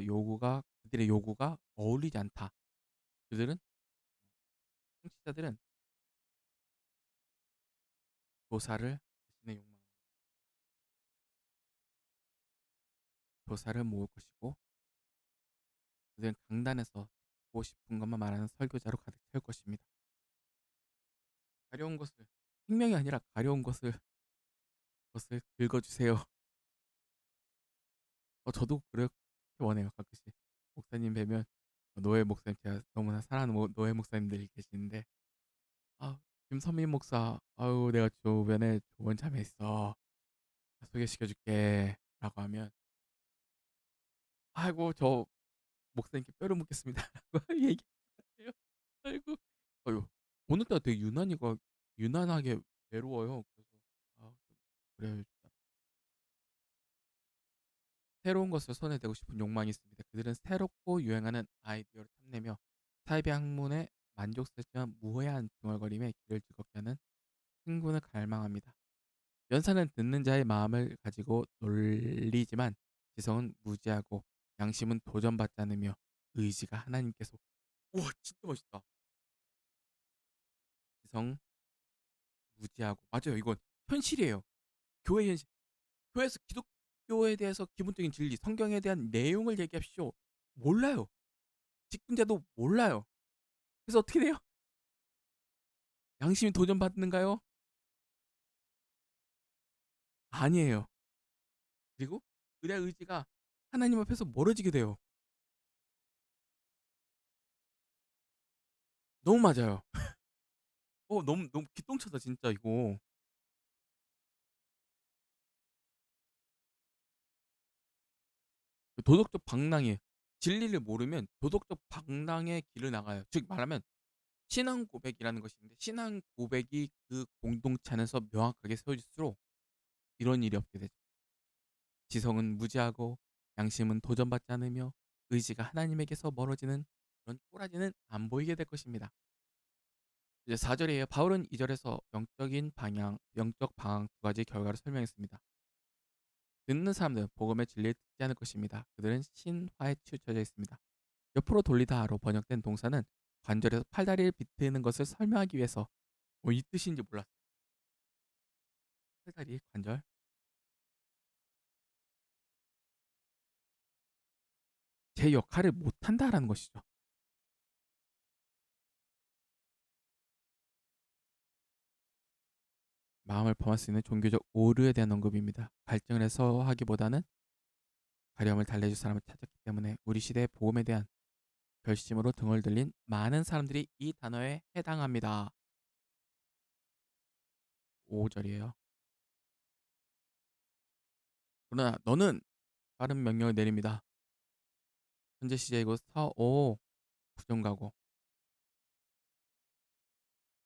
S1: 그들의 요구가 어울리지 않다. 그들은 청취자들은 교사를 자신의 욕망, 교사를 모을 것이고 그들은 강단에서 듣고 싶은 것만 말하는 설교자로 가득 채울 것입니다. 가려운 것을 생명이 아니라 가려운 것을 긁어주세요. 저도 그렇게 원해요. 가끔씩 목사님 뵈면 노예 목사님 제가 너무나 사랑하는 노예 목사님들이 계시는데 아 김선민 목사 아유 내가 주변에 좋은 자매 있어 소개시켜줄게 라고 하면 아이고 저 목사님께 뼈를 묻겠습니다 라고 얘기해요. 아이고 어휴 오늘따라 되게 유난하게 외로워요. 그래서 좀 그래요. 새로운 것을 손에 대고 싶은 욕망이 있습니다. 그들은 새롭고 유행하는 아이디어를 탐내며 사이비 학문에 만족스럽지만 무해한 중얼거림에 귀를 즐겁게 하는 흥분을 갈망합니다. 연사는 듣는 자의 마음을 가지고 놀리지만 지성은 무지하고 양심은 도전받지 않으며 의지가 하나님께서 우와 진짜 멋있다. 지성 무지하고 맞아요. 이건 현실이에요. 교회 현실. 교회에서 기독교에 대해서 기본적인 진리, 성경에 대한 내용을 얘기합시오. 몰라요. 직분자도 몰라요. 그래서 어떻게 돼요? 양심이 도전받는가요? 아니에요. 그리고 그의 의지가 하나님 앞에서 멀어지게 돼요. 너무 맞아요. 너무 기똥차다 진짜 이거. 도덕적 방랑에 진리를 모르면 도덕적 방랑의 길을 나가요. 즉 말하면 신앙 고백이라는 것이 있는데 신앙 고백이 그 공동체 안에서 명확하게 세워질수록 이런 일이 없게 되죠. 지성은 무지하고 양심은 도전받지 않으며 의지가 하나님에게서 멀어지는 그런 꼬라지는 안 보이게 될 것입니다. 이제 4절이에요. 바울은 2절에서 영적 방황 두 가지 결과를 설명했습니다. 듣는 사람들은 복음의 진리를 듣지 않을 것입니다. 그들은 신화에 치우쳐져 있습니다. 옆으로 돌리다로 번역된 동사는 관절에서 팔다리를 비트는 것을 설명하기 위해서 이 뜻인지 몰랐어요. 팔다리, 관절. 제 역할을 못한다라는 것이죠. 마음을 범할 수 있는 종교적 오류에 대한 언급입니다. 갈증을 해서 하기보다는 가려움을 달래줄 사람을 찾았기 때문에 우리 시대의 복음에 대한 결심으로 등을 들린 많은 사람들이 이 단어에 해당합니다. 5절이에요. 그러나 너는 빠른 명령을 내립니다. 현재 시제이고 부정가고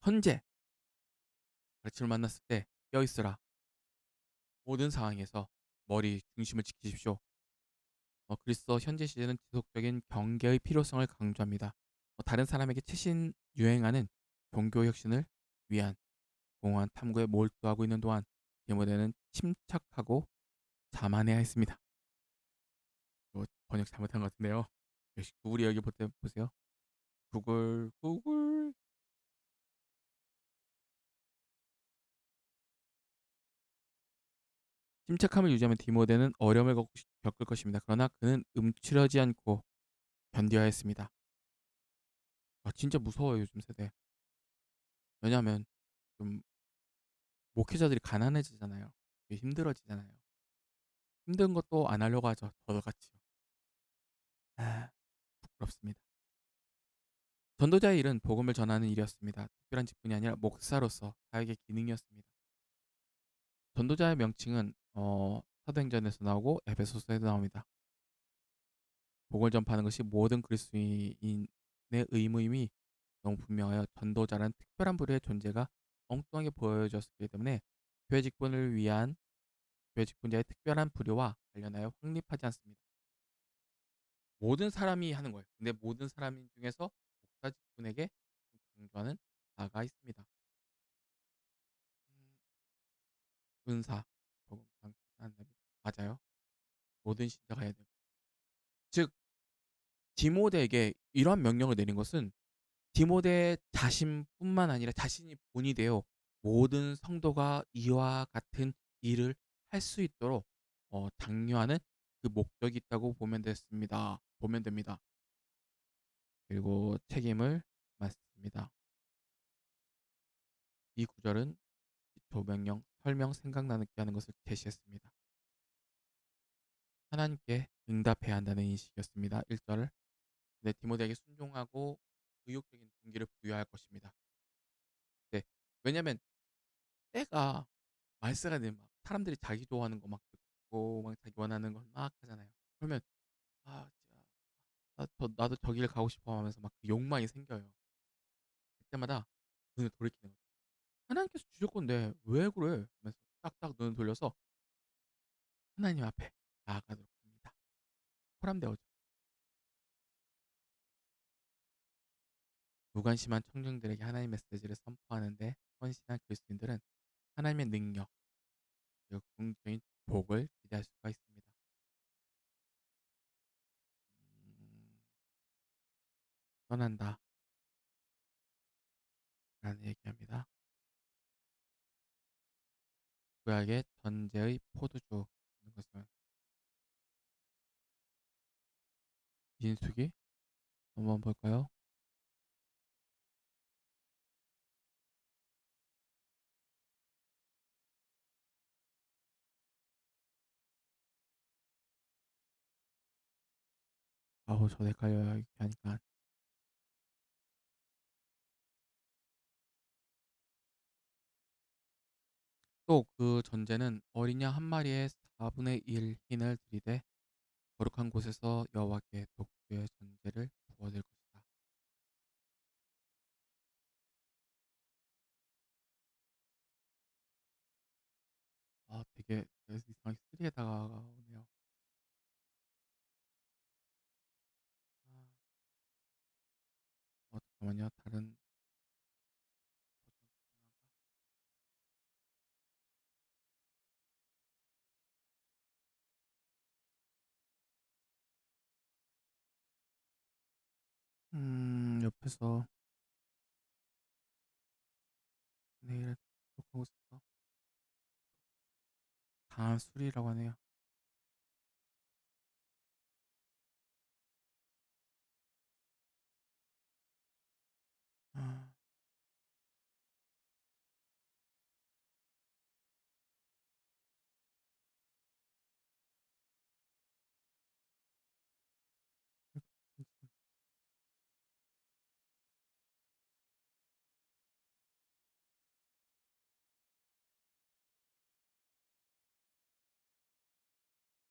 S1: 현재 가르침을 만났을 때 깨어있으라. 모든 상황에서 머리 중심을 지키십시오. 그리스도 현재 시제는 지속적인 경계의 필요성을 강조합니다. 다른 사람에게 최신 유행하는 종교 혁신을 위한 공허한 탐구에 몰두하고 있는 동안 디모데는 침착하고 자만해야 했습니다. 번역 잘못한 것 같은데요. 역시 구글이 여기 보세요. 구글. 침착함을 유지하면 디모데는 어려움을 겪을 것입니다. 그러나 그는 움츠러지 않고 견뎌야 했습니다. 진짜 무서워요, 요즘 세대. 왜냐하면 좀 목회자들이 가난해지잖아요. 힘들어지잖아요. 힘든 것도 안 하려고 하죠, 저같이요. 아 부끄럽습니다. 전도자의 일은 복음을 전하는 일이었습니다. 특별한 직분이 아니라 목사로서 사역의 기능이었습니다. 전도자의 명칭은 사도행전에서 나오고 에베소서에도 나옵니다. 복음을 전파하는 것이 모든 그리스도인의 의무임이 너무 분명하여 전도자라는 특별한 부류의 존재가 엉뚱하게 보여졌기 때문에 교회 직분을 위한 교회 직분자의 특별한 부류와 관련하여 확립하지 않습니다. 모든 사람이 하는 거예요. 근데 모든 사람 중에서 목사 직분에게 강조하는 바가 있습니다. 음, 은사, 복음, 방언, 맞아요. 모든 신자가 해야 되고. 즉 디모데에게 이러한 명령을 내린 것은 디모데 자신뿐만 아니라 자신이 본이 되어 모든 성도가 이와 같은 일을 할 수 있도록 장려하는 그 목적이 있다고 보면 됩니다. 그리고 책임을 맡습니다. 이 구절은 조명령, 설명, 생각나누게 하는 것을 제시했습니다. 하나님께 응답해야 한다는 인식이었습니다. 1절. 네, 디모데에게 순종하고 의욕적인 동기를 부여할 것입니다. 네, 왜냐면 때가 말세가 되면 막 사람들이 자기 좋아하는 거 막 듣고 막 자기 원하는 걸 막 하잖아요. 그러면 진짜 나도 저기를 가고 싶어 하면서 막 그 욕망이 생겨요. 그때마다 눈을 돌이키는 거죠. 하나님께서 주실 건데 왜 그래? 하면서 딱딱 눈을 돌려서 하나님 앞에 나아가도록 합니다. 호람되어져. 무관심한 청중들에게 하나님의 메시지를 선포하는데 헌신한 그리스도인들은 하나님의 능력 그리고 긍정적인 복을 기대할 수가 있습니다. 음, 떠난다 라는 얘기합니다. 구약의 전제의 포도주 있는 것은 민수기 한번 볼까요? 아우 저 헷갈려요 이렇게 하니까. 또 그 전제는 어린 양 한 마리의 4분의 1 흰을 들이되 거룩한 곳에서 여호와께 독주의 전제를 부어드릴 것이다. 되게 이상하게 쓰리에 다가오네요. 아, 잠깐만요. 다른 버전 가능한가? 옆에서 내일 독하고 있어. 강한 술이라고 하네요. 아,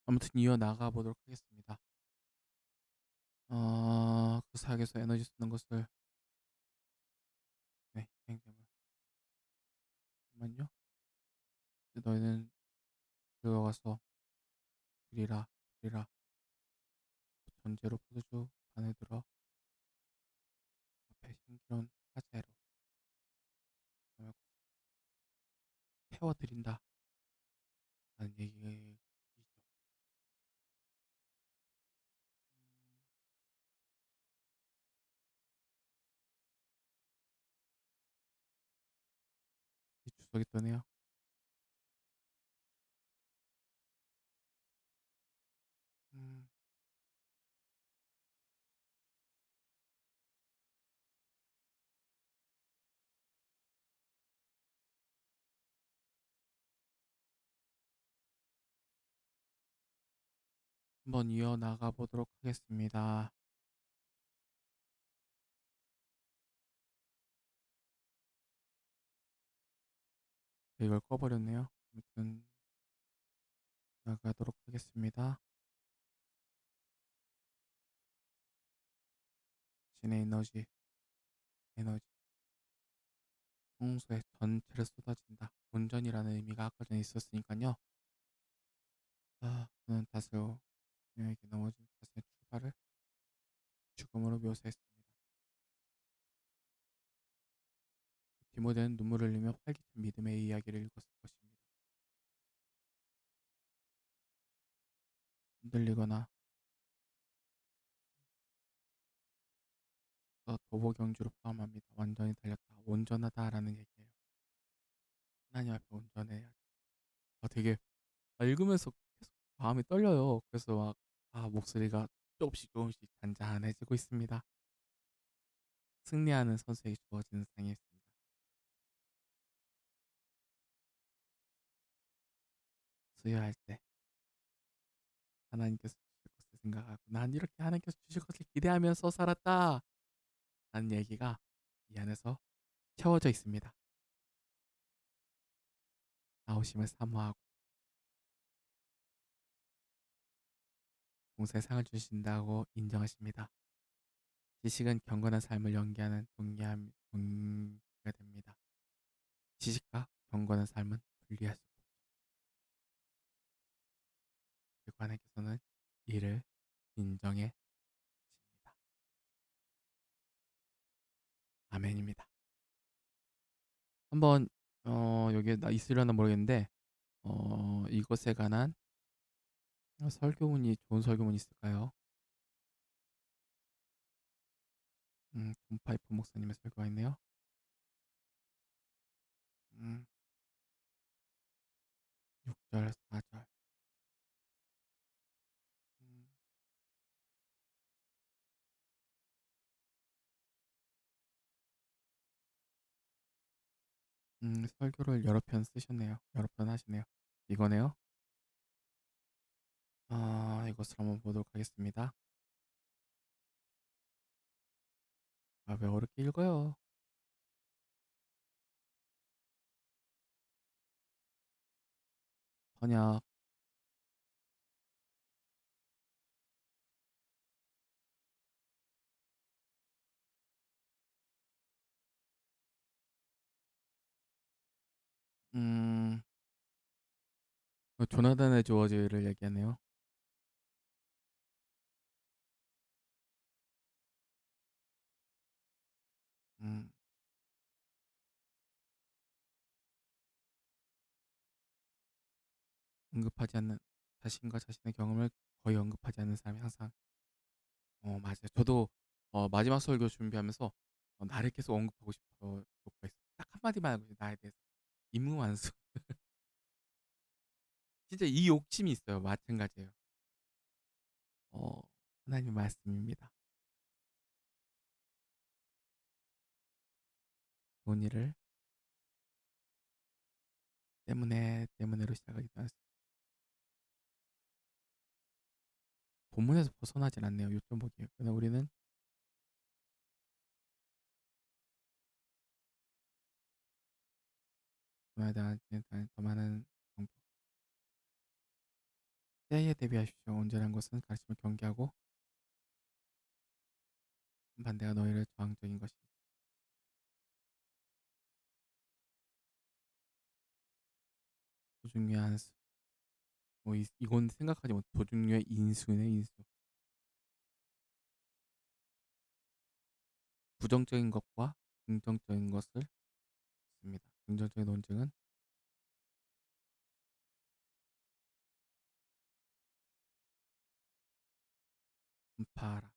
S1: 아무튼 이어나가 보도록 하겠습니다. 그 사역에서 에너지 쓰는 것을 네, 행점을 잠깐만요. 너희는 들어가서 드리라 드리라 전제로 포도주 반에 들어 앞에 신기한 화제로 태워드린다 라는 얘기죠. 이 주석이 떠네요. 음, 한번 이어나가 보도록 하겠습니다. 이걸 꺼버렸네요. 아무튼 나가도록 하겠습니다. 신의 에너지, 평소에 전체를 쏟아진다. 온전이라는 의미가 아까 전에 있었으니까요. 저는 다소 그녀에게 넘어진 자신의 출발을 죽음으로 묘사했습니다. 디모데는 눈물을 흘리며 활기찬 믿음의 이야기를 읽었을 것입니다. 흔들리거나 도보경주를 포함합니다. 완전히 달렸다. 온전하다라는 얘기예요. 하나님 앞에 온전해야. 되게 읽으면서 계속 마음이 떨려요. 그래서 막 목소리가 조금씩 잔잔해지고 있습니다. 승리하는 선수에게 주어지는 상이었습니다. 수여할 때 하나님께서 주실 것을 생각하고 난 이렇게 하나님께서 주실 것을 기대하면서 살았다 라는 얘기가 이 안에서 채워져 있습니다. 나오심을 사모하고 봉사의 상을 주신다고 인정하십니다. 지식은 경건한 삶을 연기하는 동기가 됩니다. 지식과 경건한 삶은 분리할 수가 없죠. 그리고 하나님께서는 이를 인정해 주십니다. 아멘입니다. 한번 여기에 있으려나 모르겠는데 이것에 관한 설교문이 좋은 설교문이 있을까요? 존 파이프 목사님의 설교가 있네요. 음, 6절, 4절. 음, 설교를 여러 편 쓰셨네요. 여러 편 하시네요. 이거네요. 이것을 한번 보도록 하겠습니다. 왜 어렵게 읽어요? 번역. 음, 조나단의 주어지를 얘기하네요. 음, 언급하지 않는 자신과 자신의 경험을 거의 언급하지 않는 사람이 항상 맞아요. 저도 마지막 설교 준비하면서 나를 계속 언급하고 싶어 욕구가 있어요. 딱 한마디만 하고 나에 대해서 임무완수. 진짜 이 욕심이 있어요. 마찬가지예요. 어, 하나님 말씀입니다. 좋은 일을 때문에로 시작하기 때문에 본문에서 벗어나질 않네요. 요점 보기에. 그러나 우리는 그에 대한 더 많은 정보. 때에 대비하십시오. 온전한 것은 가르침을 경계하고 반대가 너희를 저항적인 것이. 도중류의 한수. 이건 생각하지 못. 도중류의 인수네 인수. 부정적인 것과 긍정적인 것을 씁니다. 긍정적인 논증은 분파하라.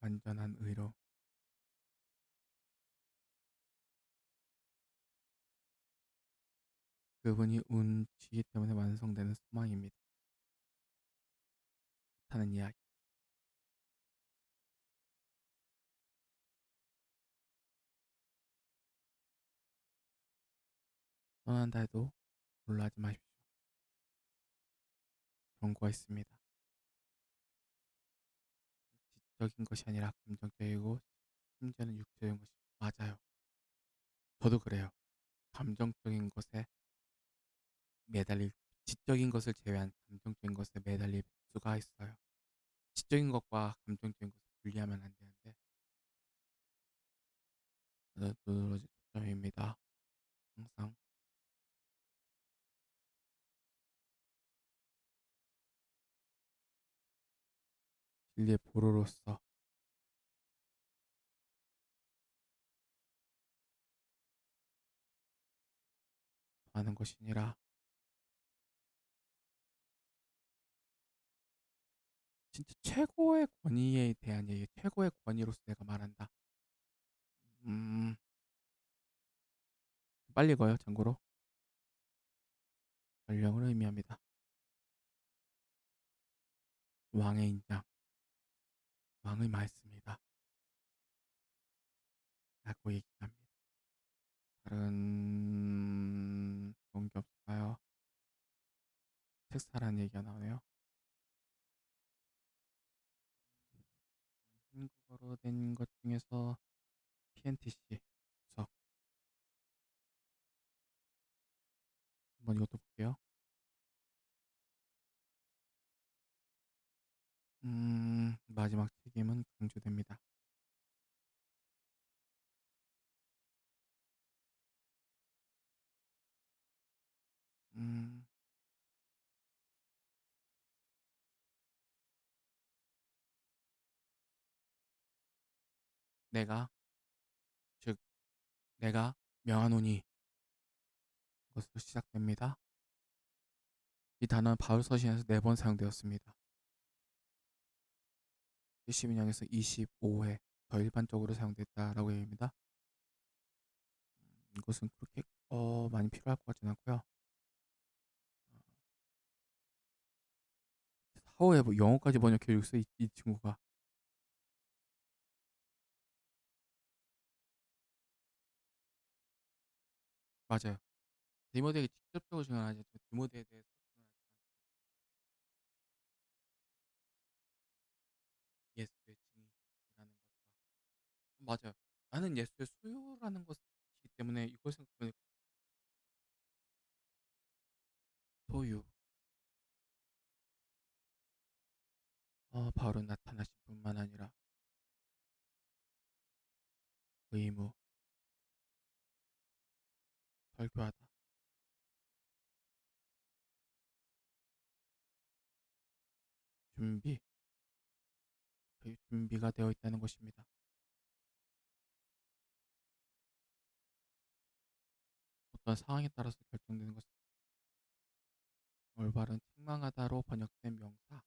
S1: 완전한 의로. 그분이 운치기 때문에 완성되는 소망입니다. 하는 이야기. 떠난다 해도 놀라지 마십시오. 경고가 있습니다. 지적인 것이 아니라 감정적이고 심지어는 육체적인 것이 맞아요. 저도 그래요. 감정적인 것에 매달릴 지적인 것을 제외한 감정적인 것에 매달릴 수가 있어요. 지적인 것과 감정적인 것을 분리하면 안 되는데 두드러진 초점입니다. 항상 진리의 보루로서 하는 것이니라. 진짜 최고의 권위에 대한 얘기, 최고의 권위로서 내가 말한다. 음, 빨리 거요. 참고로 전령을 의미합니다. 왕의 인장, 왕의 말씀이다. 라고 얘기합니다. 다른 좋은 게 없을까요? 책사라는 얘기가 나오네요. 한국어로 된 것 중에서 PNTC 주석 한번 이것도 볼게요. 마지막 책임은 강조됩니다. 음, 내가 즉 내가 명하노니 것으로 시작됩니다. 이 단어는 바울 서신에서 4번 사용되었습니다. 72년에서 25회 더 일반적으로 사용됐다라고 얘기합니다. 이것은 그렇게 많이 필요할 것 같지는 않고요. 사후에 뭐 영어까지 번역해 줬어 이 친구가. 맞아요. 디모데에게 직접적으로 증언하지 않지만 디모데에 대해서 증언하지 않 예수의 증인이라는 것과 맞아요. 나는 예수의 소유라는 것이기 때문에 이걸 생각해보니까 소유 바로 나타나신 뿐만 아니라 의무 설교하다 준비 그 준비가 되어 있다는 것입니다. 어떤 상황에 따라서 결정되는 것은 올바른 책망하다로 번역된 명사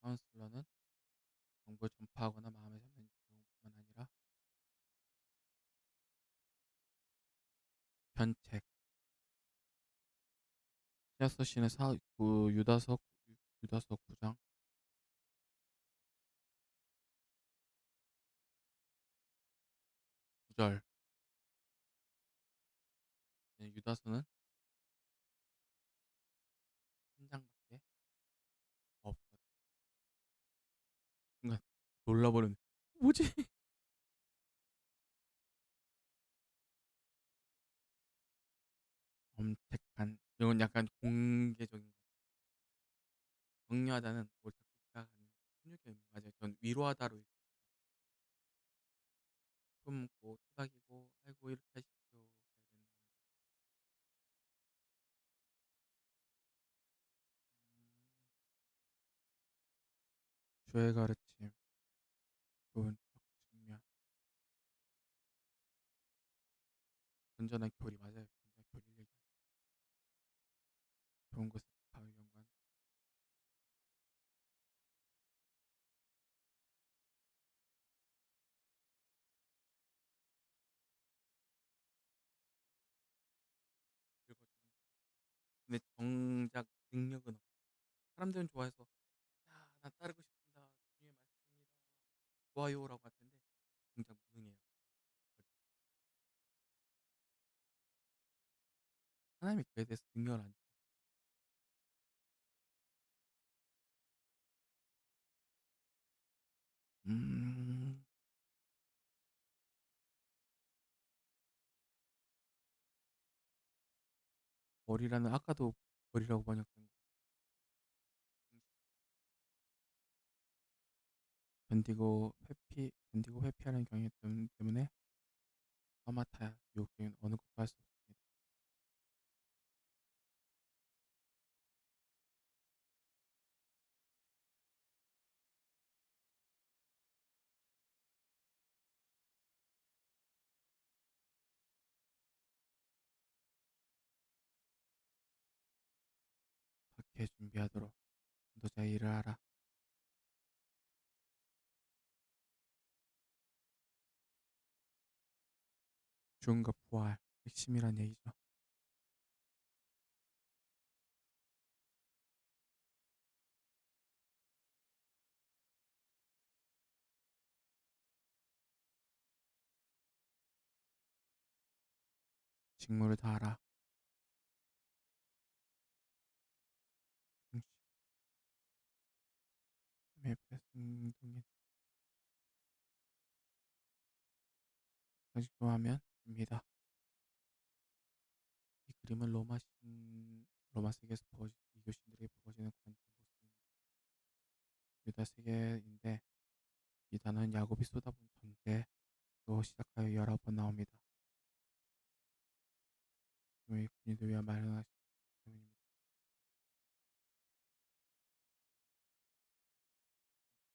S1: 카운슬러는 정보를 전파하거나 마음에 잡는 경우뿐만 아니라 견책 시아서 씨는 유다서 9장 9절 유다서는 한 장밖에 없거든. 순간 놀라버린 뭐지? 엄택한 이건 약간 공개적인 거. 격려하다는 옳다 그르다 하는 훈육의 의미 맞아요. 전 위로하다로 품고 토닥이고 아이고 이렇게 하십시오 해야 된다는 주의 가르침 좋은 쪽 측면 건전한 교리 맞아요. 건전한 교리 얘기 좋은 것을 바의 연관 읽어주는 근데 정작 능력은 없어. 사람들은 좋아해서 야, 나 따르고 싶습니다. 주님의 말씀입니다. 좋아요라고 할 텐데 정작 무능해요. 하나님이 그에 대해서 능력을 안 주셨어요. 음. 벌이라는 아까도 벌이라고 번역된 거 견디고 회피하는 경향 때문에 하마타야 유혹된 어느 것도 할 수 없습니다. 박해 준비하도록 인도자의 일을 하라. 죽음과 부활 핵심이란 얘기죠. 직무를 다하라. 충실함의 배승동인 아직 좋아하면 됩니다. 이 그림은 로마 세계에서 이교신들에게 부어지는 관점 모습입니다. 유다 세계인데 이 단어는 야곱이 쏟아부은 전제로 시작하여 19번 나옵니다. 이 군인들 위한 마련하신 때문입니다.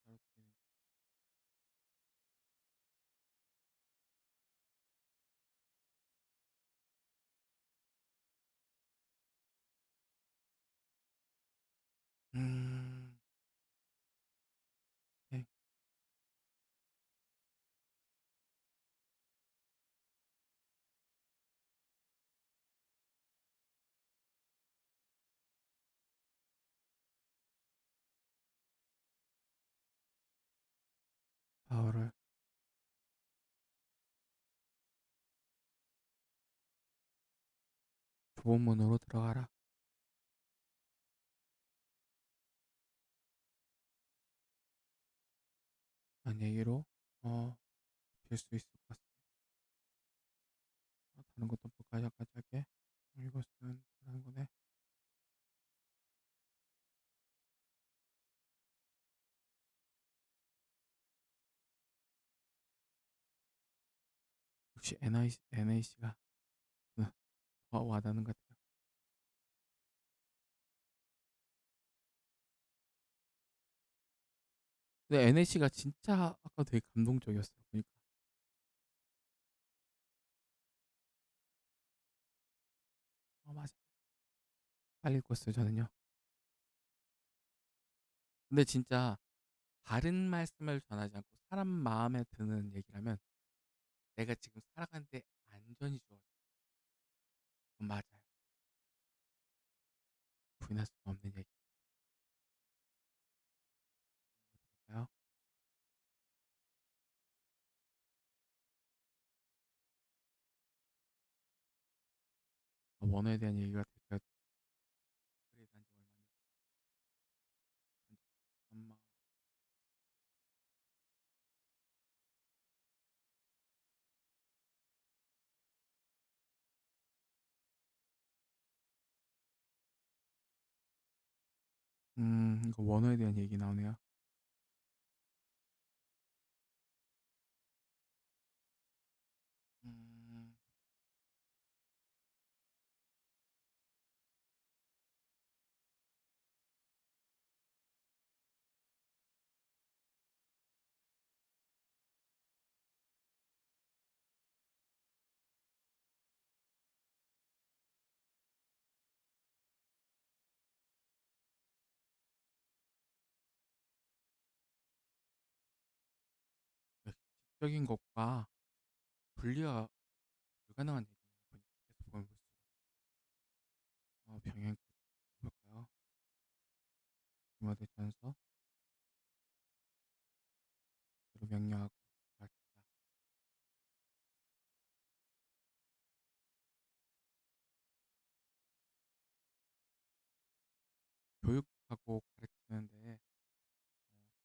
S1: 따로 드리는 음, 네. 바울을 좁은 문으로 들어가라. 란 얘기로 빌 수 있을 것 같습니다. 다른 것도 가자하게 이것은 다른 거네. 역시 NAC가 더 와닿는 것 같아요. 근데 NAC가 진짜 아까 되게 감동적이었어요. 그러니까 맞아. 빨리 읽었어요 저는요. 근데 진짜 다른 말씀을 전하지 않고 사람 마음에 드는 얘기라면 내가 지금 살아가는데 안전이 주어져. 그건 맞아요. 부인할 수가 없는 얘기일까요? 원어에 대한 얘기가 되게 그래 단지 얼마 이거 원어에 대한 얘기 나오네요. 음, 지적인 것과 분리가 불가능한 얘기네요. 계속 보면 볼수록. 병행 볼까요? 디모데 전서 로 명령하고 가르치라. 교육하고 가르치는데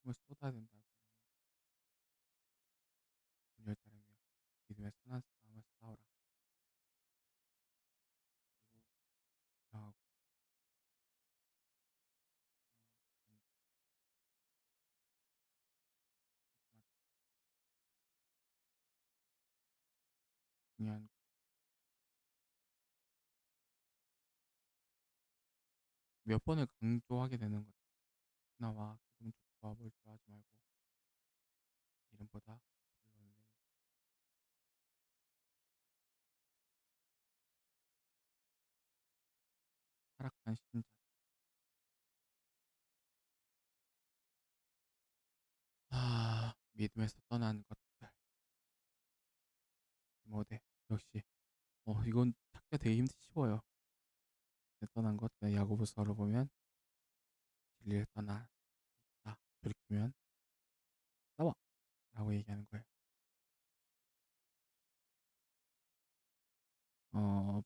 S1: 힘을 쏟아야 된다고 오늘 따르며 믿음의 선한 싸움을 싸우라. 그리고 하고 중요한 몇 번을 강조하게 되는 것. 나와 기분 좋고 뭘 좋아하지 말고 이름보다 결론을 타락한 신자. 믿음에서 떠난 것들. 디모데 역시 이건 찾기가 되게 쉬워요. 떠난 것. 야고보서를 보면 진리를 떠나 있다. 돌이키면 싸워 라고 얘기하는 거예요.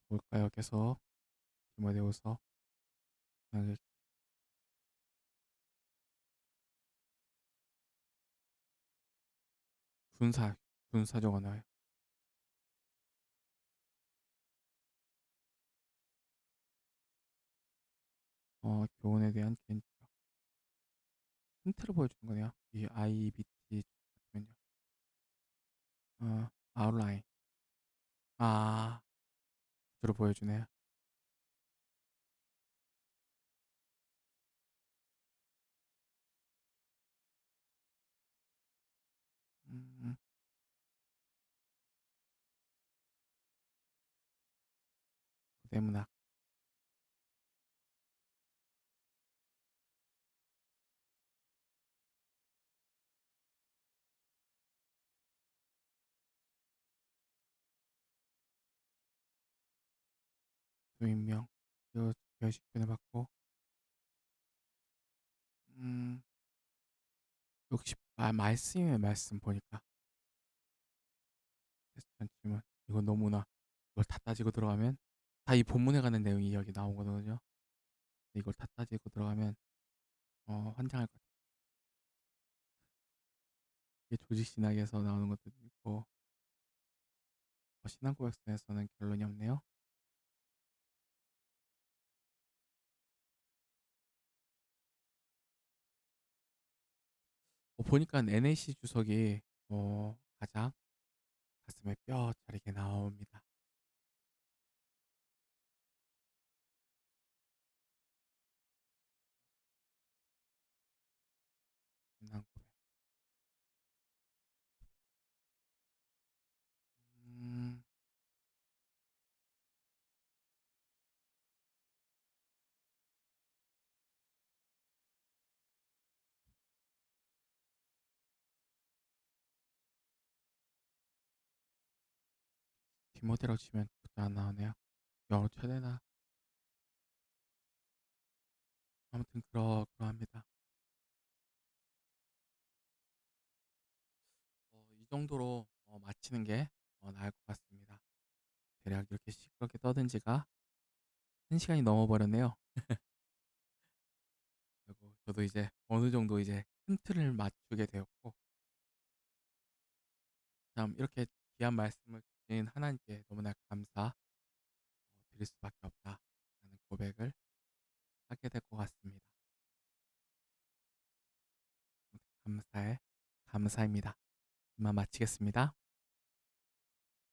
S1: 볼까요? 계속 디모데후서 군사 군사적 언어예요. 교훈에 대한 개인적 힌트를 보여주는 거네요. 이 IBT 같으면요. 아웃라인. 아, 구조를 보여주네요. 음, 고대문학. 도인명. 교식편을 받고 음, 역시 말씀이에요. 말씀 보니까 퀘스천 질문. 이건 너무나 이걸 다 따지고 들어가면 다 이 본문에 관한 내용이 여기 나오거든요. 이걸 다 따지고 들어가면 환장할 것 같아요. 이게 조직신학에서 나오는 것도 있고 신앙고백서에서는 결론이 없네요. 보니까 NAC 주석이 가장 가슴에 뼈 저리게 나옵니다. 신앙고백. 음, 디모데라고 치면 그것도 안 나오네요. 영어 최대나 아무튼 그러합니다. 이 정도로 마치는 게 나을 것 같습니다. 대략 이렇게 시끄럽게 떠든 지가 1시간이 넘어버렸네요. 그리고 저도 이제 어느 정도 이제 큰 틀을 맞추게 되었고, 참 이렇게 귀한 말씀을 주신 하나님께 너무나 드릴 수밖에 없다라는 고백을 하게 될 것 같습니다. 감사해, 감사입니다. 이만 마치겠습니다.